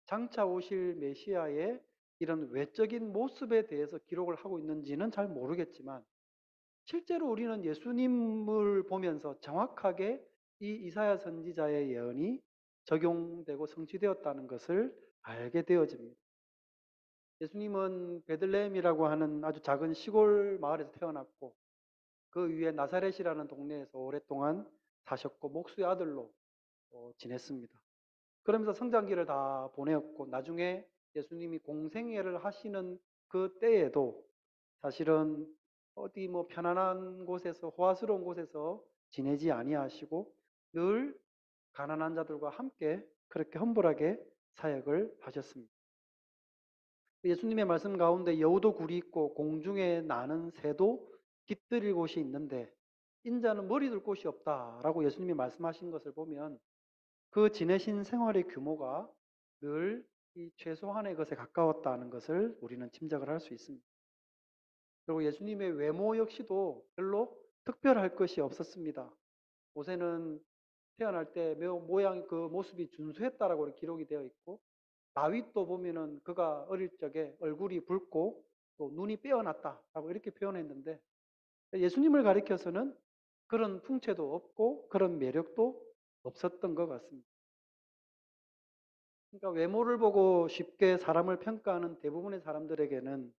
장차 오실 메시아의 이런 외적인 모습에 대해서 기록을 하고 있는지는 잘 모르겠지만 실제로 우리는 예수님을 보면서 정확하게 이 이사야 선지자의 예언이 적용되고 성취되었다는 것을 알게 되어집니다. 예수님은 베들레헴이라고 하는 아주 작은 시골 마을에서 태어났고 그 위에 나사렛이라는 동네에서 오랫동안 사셨고 목수의 아들로 지냈습니다. 그러면서 성장기를 다 보내었고 나중에 예수님이 공생애를 하시는 그 때에도 사실은 어디 뭐 편안한 곳에서 호화스러운 곳에서 지내지 아니하시고 늘 가난한 자들과 함께 그렇게 humble 사역을 하셨습니다. 예수님의 말씀 가운데 여우도 굴이 있고 공중에 나는 새도 깃들일 곳이 있는데 인자는 머리 둘 곳이 없다라고 예수님이 말씀하신 것을 보면 그 지내신 생활의 규모가 늘 이 최소한의 것에 가까웠다는 것을 우리는 짐작을 할 수 있습니다. 그리고 예수님의 외모 역시도 별로 특별할 것이 없었습니다. 모세는 태어날 때 매우 모양 그 모습이 준수했다라고 기록이 되어 있고 다윗도 보면은 그가 어릴 적에 얼굴이 붉고 또 눈이 빼어났다라고 이렇게 표현했는데 예수님을 가리켜서는 그런 풍채도 없고 그런 매력도 없었던 것 같습니다. 그러니까 외모를 보고 쉽게 사람을 평가하는 대부분의 사람들에게는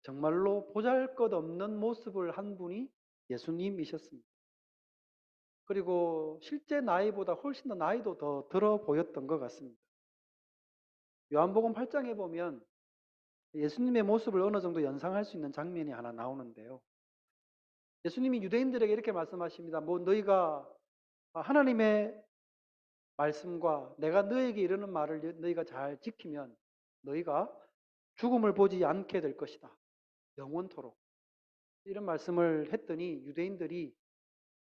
정말로 보잘것없는 모습을 한 분이 예수님이셨습니다. 그리고 실제 나이보다 훨씬 더 나이도 더 들어 보였던 것 같습니다. 요한복음 8장에 보면 예수님의 모습을 어느 정도 연상할 수 있는 장면이 하나 나오는데요. 예수님이 유대인들에게 이렇게 말씀하십니다. 뭐 너희가 하나님의 말씀과 내가 너에게 이르는 말을 너희가 잘 지키면 너희가 죽음을 보지 않게 될 것이다. 영원토록. 이런 말씀을 했더니 유대인들이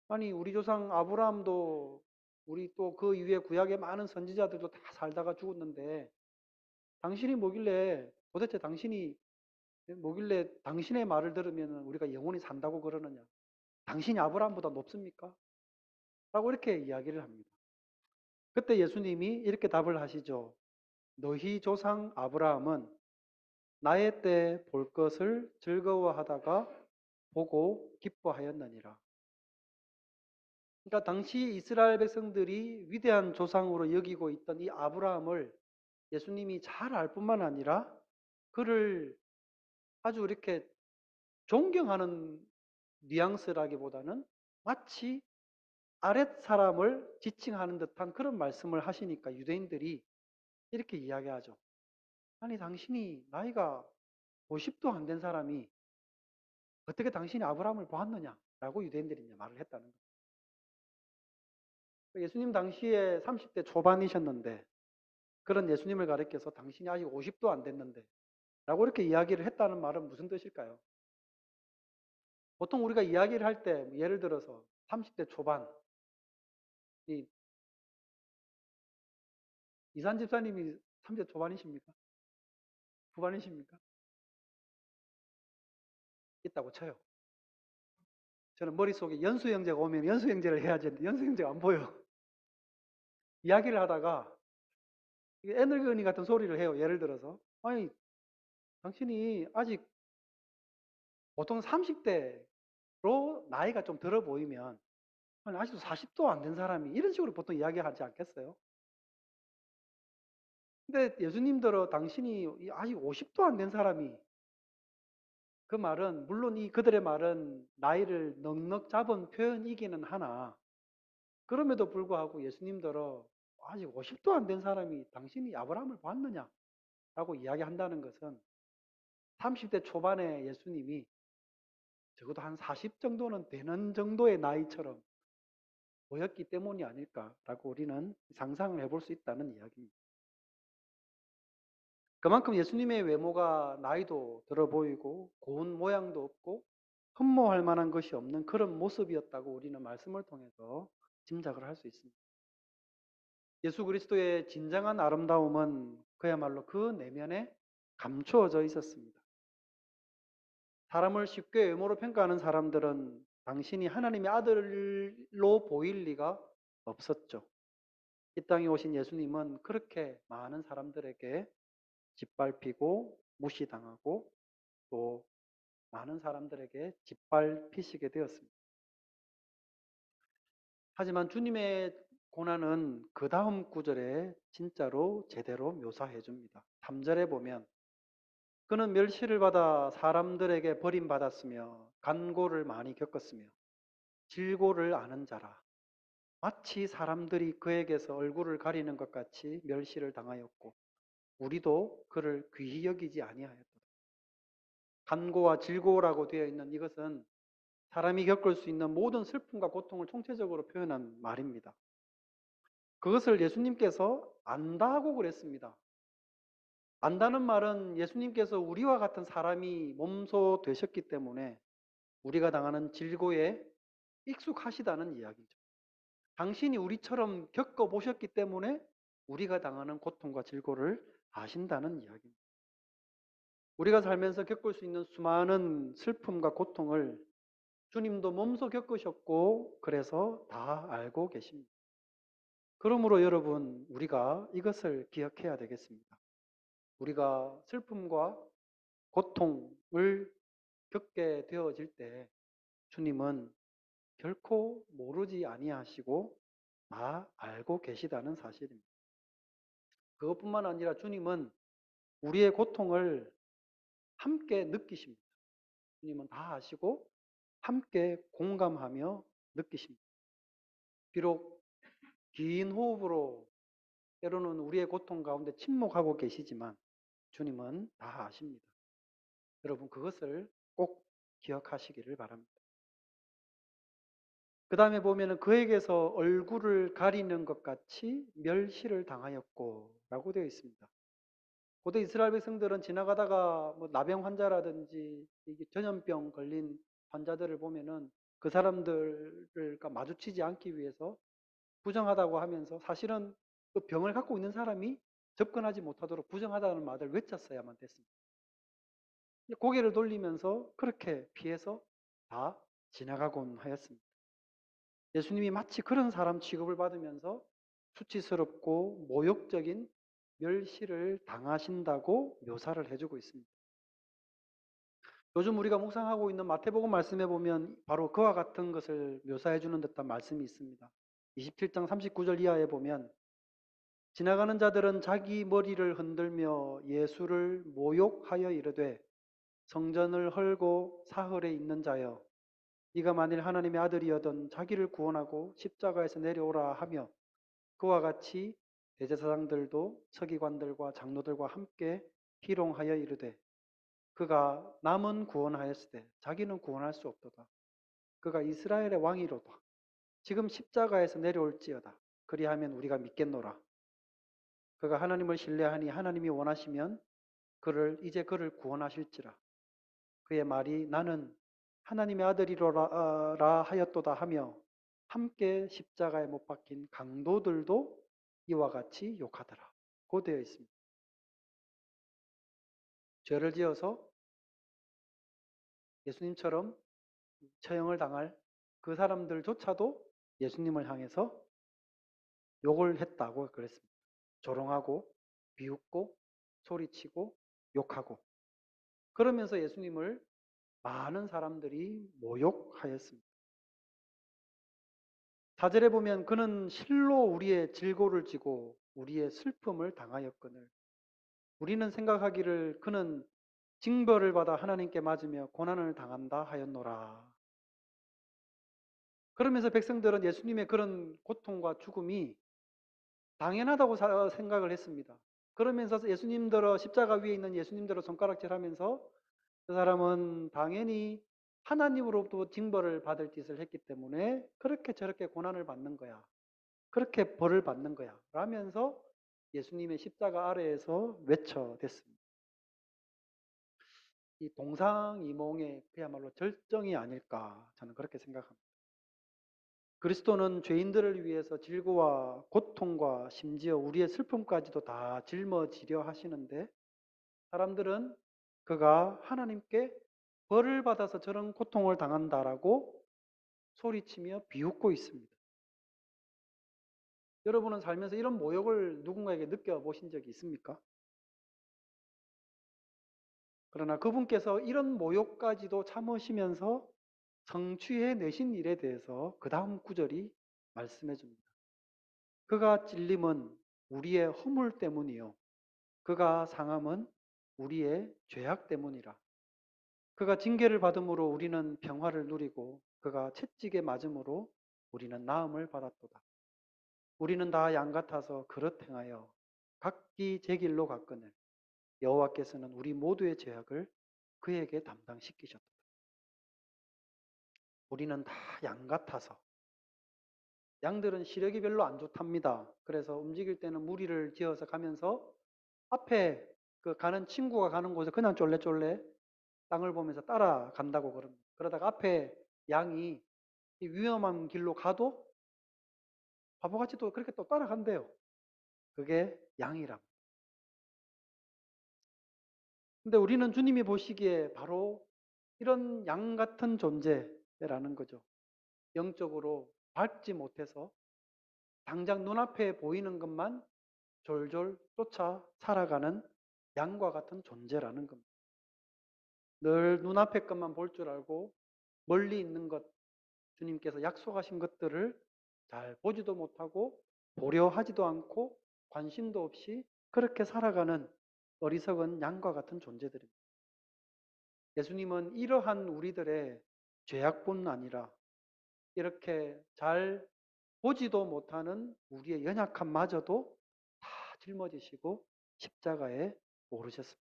아니 우리 조상 아브라함도 우리 또 그 이후에 구약의 많은 선지자들도 다 살다가 죽었는데 당신이 뭐길래 도대체 당신이 뭐길래 당신의 말을 들으면 우리가 영원히 산다고 그러느냐? 당신이 아브라함보다 높습니까? 라고 이렇게 이야기를 합니다. 그때 예수님이 이렇게 답을 하시죠. 너희 조상 아브라함은 나의 때 볼 것을 즐거워하다가 보고 기뻐하였느니라. 그러니까 당시 이스라엘 백성들이 위대한 조상으로 여기고 있던 이 아브라함을 예수님이 잘 알 뿐만 아니라 그를 아주 이렇게 존경하는 뉘앙스라기보다는 마치 아랫 사람을 지칭하는 듯한 그런 말씀을 하시니까 유대인들이 이렇게 이야기하죠. 아니 당신이 나이가 50도 안 된 사람이 어떻게 당신이 아브라함을 보았느냐 라고 유대인들이 이제 말을 했다는 거예요. 예수님 당시에 30대 초반이셨는데 그런 예수님을 가리켜서 당신이 아직 50도 안 됐는데 라고 이렇게 이야기를 했다는 말은 무슨 뜻일까요? 보통 우리가 이야기를 할 때 예를 들어서 30대 초반 이 이산 집사님이 30대 초반이십니까? 후반이십니까? 있다고 쳐요. 저는 머릿속에 연수 형제가 오면 연수 형제를 해야지 했는데 연수 형제가 안 보여. 이야기를 하다가 에너지 같은 소리를 해요. 예를 들어서 아니 당신이 아직 보통 30대로 나이가 좀 들어 보이면 아니, 아직도 40도 안 된 사람이 이런 식으로 보통 이야기하지 않겠어요? 근데 예수님들은 당신이 아직 50도 안 된 사람이 그 말은 물론 이 그들의 말은 나이를 넉넉 잡은 표현이기는 하나 그럼에도 불구하고 예수님들은 아직 50도 안 된 사람이 당신이 아브라함을 봤느냐? 라고 이야기한다는 것은 30대 초반의 예수님이 적어도 한 40 정도는 되는 정도의 나이처럼 보였기 때문이 아닐까라고 우리는 상상을 해볼 수 있다는 이야기입니다. 그만큼 예수님의 외모가 나이도 들어 보이고 고운 모양도 없고 흠모할 만한 것이 없는 그런 모습이었다고 우리는 말씀을 통해서 짐작을 할 수 있습니다. 예수 그리스도의 진정한 아름다움은 그야말로 그 내면에 감추어져 있었습니다. 사람을 쉽게 외모로 평가하는 사람들은 당신이 하나님의 아들로 보일 리가 없었죠. 이 땅에 오신 예수님은 그렇게 많은 사람들에게 짓밟히고 무시당하고 또 많은 사람들에게 짓밟히시게 되었습니다. 하지만 주님의 고난은 그 다음 구절에 진짜로 제대로 묘사해 줍니다. 3절에 보면 그는 멸시를 받아 사람들에게 버림받았으며 간고를 많이 겪었으며 질고를 아는 자라. 마치 사람들이 그에게서 얼굴을 가리는 것 같이 멸시를 당하였고 우리도 그를 귀히 여기지 아니하였다. 간고와 질고라고 되어 있는 이것은 사람이 겪을 수 있는 모든 슬픔과 고통을 총체적으로 표현한 말입니다. 그것을 예수님께서 안다고 그랬습니다. 안다는 말은 예수님께서 우리와 같은 사람이 몸소 되셨기 때문에 우리가 당하는 질고에 익숙하시다는 이야기죠. 당신이 우리처럼 겪어보셨기 때문에 우리가 당하는 고통과 질고를 아신다는 이야기입니다. 우리가 살면서 겪을 수 있는 수많은 슬픔과 고통을 주님도 몸소 겪으셨고 그래서 다 알고 계십니다. 그러므로 여러분 우리가 이것을 기억해야 되겠습니다. 우리가 슬픔과 고통을 겪게 되어질 때 주님은 결코 모르지 아니하시고 다 알고 계시다는 사실입니다. 그것뿐만 아니라 주님은 우리의 고통을 함께 느끼십니다. 주님은 다 아시고 함께 공감하며 느끼십니다. 비록 긴 호흡으로 때로는 우리의 고통 가운데 침묵하고 계시지만 주님은 다 아십니다. 여러분 그것을 꼭 기억하시기를 바랍니다. 그 다음에 보면은 그에게서 얼굴을 가리는 것 같이 멸시를 당하였고 라고 되어 있습니다. 고대 이스라엘 백성들은 지나가다가 뭐 나병 환자라든지 이게 전염병 걸린 환자들을 보면은 그 사람들을 마주치지 않기 위해서 부정하다고 하면서 사실은 그 병을 갖고 있는 사람이 접근하지 못하도록 부정하다는 말을 외쳤어야만 됐습니다. 고개를 돌리면서 그렇게 피해서 다 지나가곤 하였습니다. 예수님이 마치 그런 사람 취급을 받으면서 수치스럽고 모욕적인 멸시를 당하신다고 묘사를 해주고 있습니다. 요즘 우리가 묵상하고 있는 마태복음 말씀에 보면 바로 그와 같은 것을 묘사해 주는 듯한 말씀이 있습니다. 27장 39절 이하에 보면 지나가는 자들은 자기 머리를 흔들며 예수를 모욕하여 이르되 성전을 헐고 사흘에 있는 자여 네가 만일 하나님의 아들이여든 자기를 구원하고 십자가에서 내려오라 하며 그와 같이 대제사장들도 서기관들과 장로들과 함께 희롱하여 이르되 그가 남은 구원하였으되 자기는 구원할 수 없도다. 그가 이스라엘의 왕이로다. 지금 십자가에서 내려올지어다. 그리하면 우리가 믿겠노라. 그가 하나님을 신뢰하니 하나님이 원하시면 이제 그를 구원하실지라. 그의 말이 나는 하나님의 아들이로라 하였도다 하며 함께 십자가에 못 박힌 강도들도 이와 같이 욕하더라. 되어 있습니다. 죄를 지어서 예수님처럼 처형을 당할 그 사람들조차도 예수님을 향해서 욕을 했다고 그랬습니다. 조롱하고 비웃고 소리치고 욕하고 그러면서 예수님을 많은 사람들이 모욕하였습니다. 4절에 보면 그는 실로 우리의 질고를 지고 우리의 슬픔을 당하였거늘 우리는 생각하기를 그는 징벌을 받아 하나님께 맞으며 고난을 당한다 하였노라. 그러면서 백성들은 예수님의 그런 고통과 죽음이 당연하다고 생각을 했습니다. 그러면서 예수님들어 십자가 위에 있는 예수님들어 손가락질하면서 그 사람은 당연히 하나님으로부터 징벌을 받을 짓을 했기 때문에 그렇게 저렇게 고난을 받는 거야. 그렇게 벌을 받는 거야. 라면서 예수님의 십자가 아래에서 외쳐댔습니다. 이 동상이몽의 그야말로 절정이 아닐까 저는 그렇게 생각합니다. 그리스도는 죄인들을 위해서 질고와 고통과 심지어 우리의 슬픔까지도 다 짊어지려 하시는데 사람들은 그가 하나님께 벌을 받아서 저런 고통을 당한다라고 소리치며 비웃고 있습니다. 여러분은 살면서 이런 모욕을 누군가에게 느껴보신 적이 있습니까? 그러나 그분께서 이런 모욕까지도 참으시면서 성취해 내신 일에 대해서 그 다음 구절이 말씀해 줍니다. 그가 찔림은 우리의 허물 때문이요. 그가 상함은 우리의 죄악 때문이라. 그가 징계를 받음으로 우리는 평화를 누리고 그가 채찍에 맞음으로 우리는 나음을 받았도다. 우리는 다 양 같아서 그릇 행하여 각기 제 길로 갔거늘 여호와께서는 우리 모두의 죄악을 그에게 담당시키셨도다. 우리는 다 양 같아서 양들은 시력이 별로 안 좋답니다. 그래서 움직일 때는 무리를 지어서 가면서 앞에 그 가는 친구가 가는 곳에 그냥 쫄래쫄래 땅을 보면서 따라간다고 그럽니다. 그러다가 앞에 양이 위험한 길로 가도 바보같이 또 그렇게 또 따라간대요. 그게 양이랍니다. 근데 우리는 주님이 보시기에 바로 이런 양 같은 존재라는 거죠. 영적으로 밟지 못해서 당장 눈앞에 보이는 것만 졸졸 쫓아 살아가는 양과 같은 존재라는 겁니다. 늘 눈앞의 것만 볼 줄 알고 멀리 있는 것, 주님께서 약속하신 것들을 잘 보지도 못하고 보려 하지도 않고 관심도 없이 그렇게 살아가는 어리석은 양과 같은 존재들입니다. 예수님은 이러한 우리들의 죄악뿐 아니라 이렇게 잘 보지도 못하는 우리의 연약함마저도 다 짊어지시고 십자가에 오르셨습니다.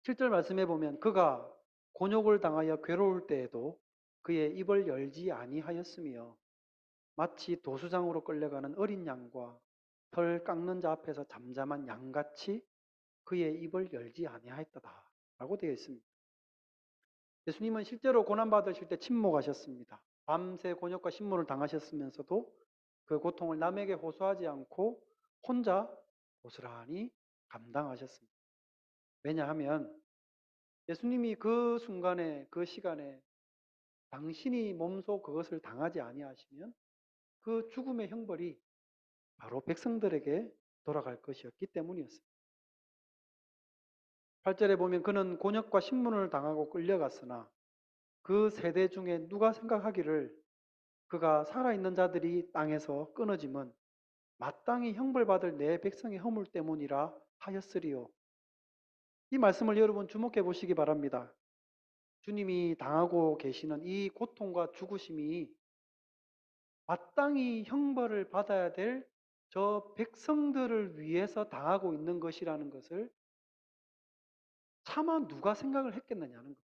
7절 말씀해 보면 그가 곤욕을 당하여 괴로울 때에도 그의 입을 열지 아니하였으며 마치 도수장으로 끌려가는 어린 양과 털 깎는 자 앞에서 잠잠한 양같이 그의 입을 열지 아니하였다 라고 되어 있습니다. 예수님은 실제로 고난받으실 때 침묵하셨습니다. 밤새 곤욕과 신문을 당하셨으면서도 그 고통을 남에게 호소하지 않고 혼자 고스란히 감당하셨습니다. 왜냐하면 예수님이 그 순간에 그 시간에 당신이 몸소 그것을 당하지 아니하시면 그 죽음의 형벌이 바로 백성들에게 돌아갈 것이었기 때문이었습니다. 8절에 보면 그는 곤욕과 신문을 당하고 끌려갔으나 그 세대 중에 누가 생각하기를 그가 살아있는 자들이 땅에서 끊어짐은 마땅히 형벌받을 내 백성의 허물 때문이라 하였으리요. 이 말씀을 여러분 주목해 보시기 바랍니다. 주님이 당하고 계시는 이 고통과 죽으심이 마땅히 형벌을 받아야 될 저 백성들을 위해서 당하고 있는 것이라는 것을 차마 누가 생각을 했겠느냐는 거예요.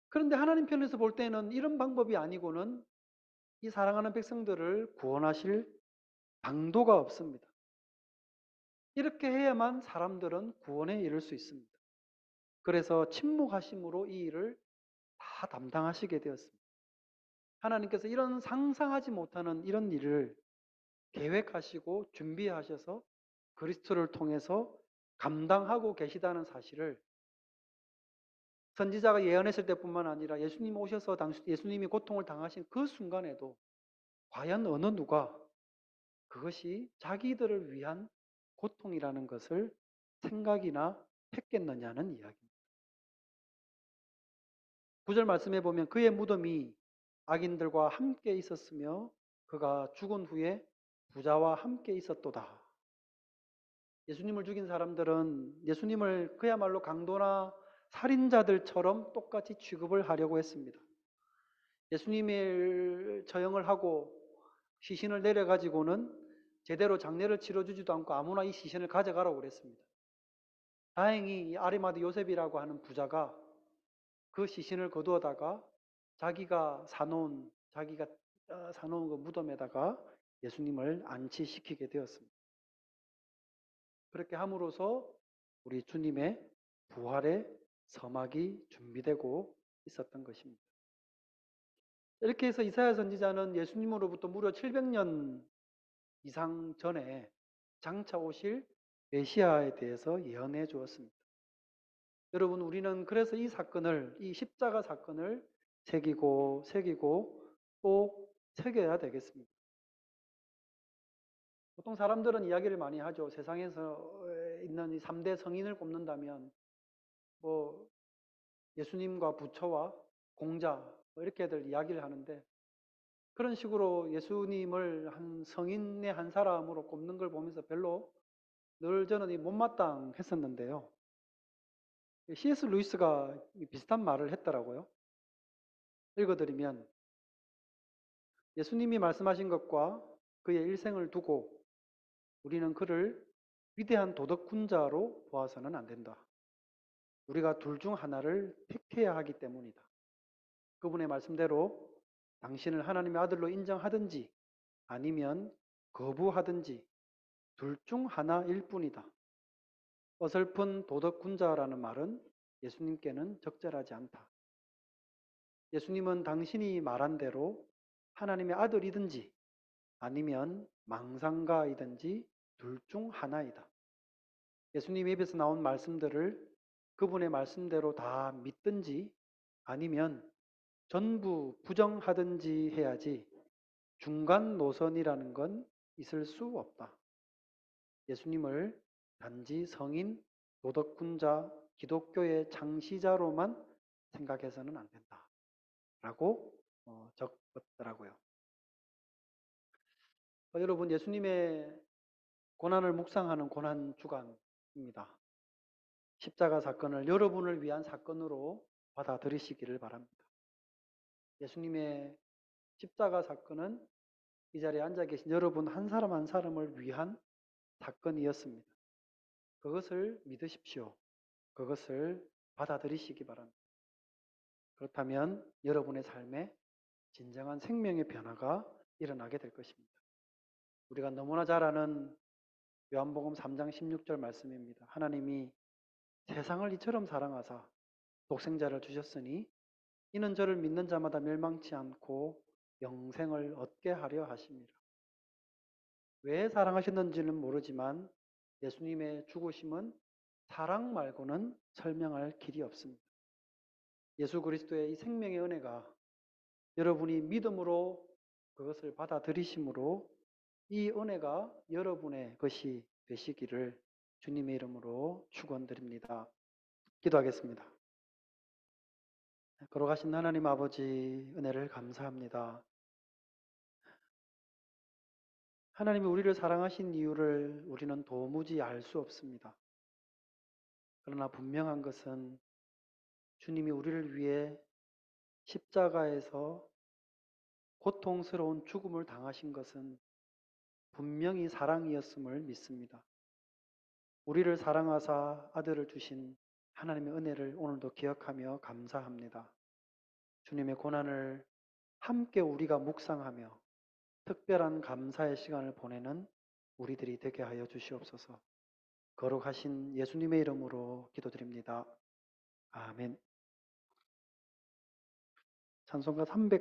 그런데 하나님 편에서 볼 때는 이런 방법이 아니고는 이 사랑하는 백성들을 구원하실 방도가 없습니다. 이렇게 해야만 사람들은 구원에 이를 수 있습니다. 그래서 침묵하심으로 이 일을 다 담당하시게 되었습니다. 하나님께서 이런 상상하지 못하는 이런 일을 계획하시고 준비하셔서 그리스도를 통해서 감당하고 계시다는 사실을 선지자가 예언했을 때뿐만 아니라 예수님 오셔서 예수님이 고통을 당하신 그 순간에도 과연 어느 누가 그것이 자기들을 위한 고통이라는 것을 생각이나 했겠느냐는 이야기입니다. 9절 말씀해 보면 그의 무덤이 악인들과 함께 있었으며 그가 죽은 후에 부자와 함께 있었도다. 예수님을 죽인 사람들은 예수님을 그야말로 강도나 살인자들처럼 똑같이 취급을 하려고 했습니다. 예수님을 처형을 하고 시신을 내려가지고는 제대로 장례를 치러주지도 않고 아무나 이 시신을 가져가라고 그랬습니다. 다행히 이 아리마드 요셉이라고 하는 부자가 그 시신을 거두어다가 자기가 사놓은 그 무덤에다가 예수님을 안치시키게 되었습니다. 그렇게 함으로써 우리 주님의 부활의 서막이 준비되고 있었던 것입니다. 이렇게 해서 이사야 선지자는 예수님으로부터 무려 700년 이상 전에 장차 오실 메시아에 대해서 예언해 주었습니다. 여러분, 우리는 그래서 이 십자가 사건을 새기고 또 새겨야 되겠습니다. 보통 사람들은 이야기를 많이 하죠. 세상에서 있는 이 3대 성인을 꼽는다면 뭐 예수님과 부처와 공자 이렇게들 이야기를 하는데, 그런 식으로 예수님을 한 성인의 한 사람으로 꼽는 걸 보면서 별로 늘 저는 못마땅했었는데요. C.S. 루이스가 비슷한 말을 했더라고요. 읽어드리면, 예수님이 말씀하신 것과 그의 일생을 두고 우리는 그를 위대한 도덕군자로 보아서는 안 된다. 우리가 둘 중 하나를 택해야 하기 때문이다. 그분의 말씀대로 당신을 하나님의 아들로 인정하든지 아니면 거부하든지 둘 중 하나일 뿐이다. 어설픈 도덕군자라는 말은 예수님께는 적절하지 않다. 예수님은 당신이 말한 대로 하나님의 아들이든지 아니면 망상가이든지 둘 중 하나이다. 예수님 입에서 나온 말씀들을 그분의 말씀대로 다 믿든지 아니면 전부 부정하든지 해야지 중간 노선이라는 건 있을 수 없다. 예수님을 단지 성인, 도덕군자, 기독교의 창시자로만 생각해서는 안 된다. 라고 적었더라고요. 여러분, 예수님의 고난을 묵상하는 고난 주간입니다. 십자가 사건을 여러분을 위한 사건으로 받아들이시기를 바랍니다. 예수님의 십자가 사건은 이 자리에 앉아 계신 여러분 한 사람 한 사람을 위한 사건이었습니다. 그것을 믿으십시오. 그것을 받아들이시기 바랍니다. 그렇다면 여러분의 삶에 진정한 생명의 변화가 일어나게 될 것입니다. 우리가 너무나 잘 아는 요한복음 3장 16절 말씀입니다. 하나님이 세상을 이처럼 사랑하사 독생자를 주셨으니 이는 저를 믿는 자마다 멸망치 않고 영생을 얻게 하려 하심이라. 왜 사랑하셨는지는 모르지만 예수님의 죽으심은 사랑 말고는 설명할 길이 없습니다. 예수 그리스도의 이 생명의 은혜가 여러분이 믿음으로 그것을 받아들이심으로 이 은혜가 여러분의 것이 되시기를 주님의 이름으로 축원드립니다. 기도하겠습니다. 걸어가신 하나님 아버지, 은혜를 감사합니다. 하나님이 우리를 사랑하신 이유를 우리는 도무지 알 수 없습니다. 그러나 분명한 것은 주님이 우리를 위해 십자가에서 고통스러운 죽음을 당하신 것은 분명히 사랑이었음을 믿습니다. 우리를 사랑하사 아들을 주신 하나님의 은혜를 오늘도 기억하며 감사합니다. 주님의 고난을 함께 우리가 묵상하며 특별한 감사의 시간을 보내는 우리들이 되게 하여 주시옵소서. 거룩하신 예수님의 이름으로 기도드립니다. 아멘. 찬송가 300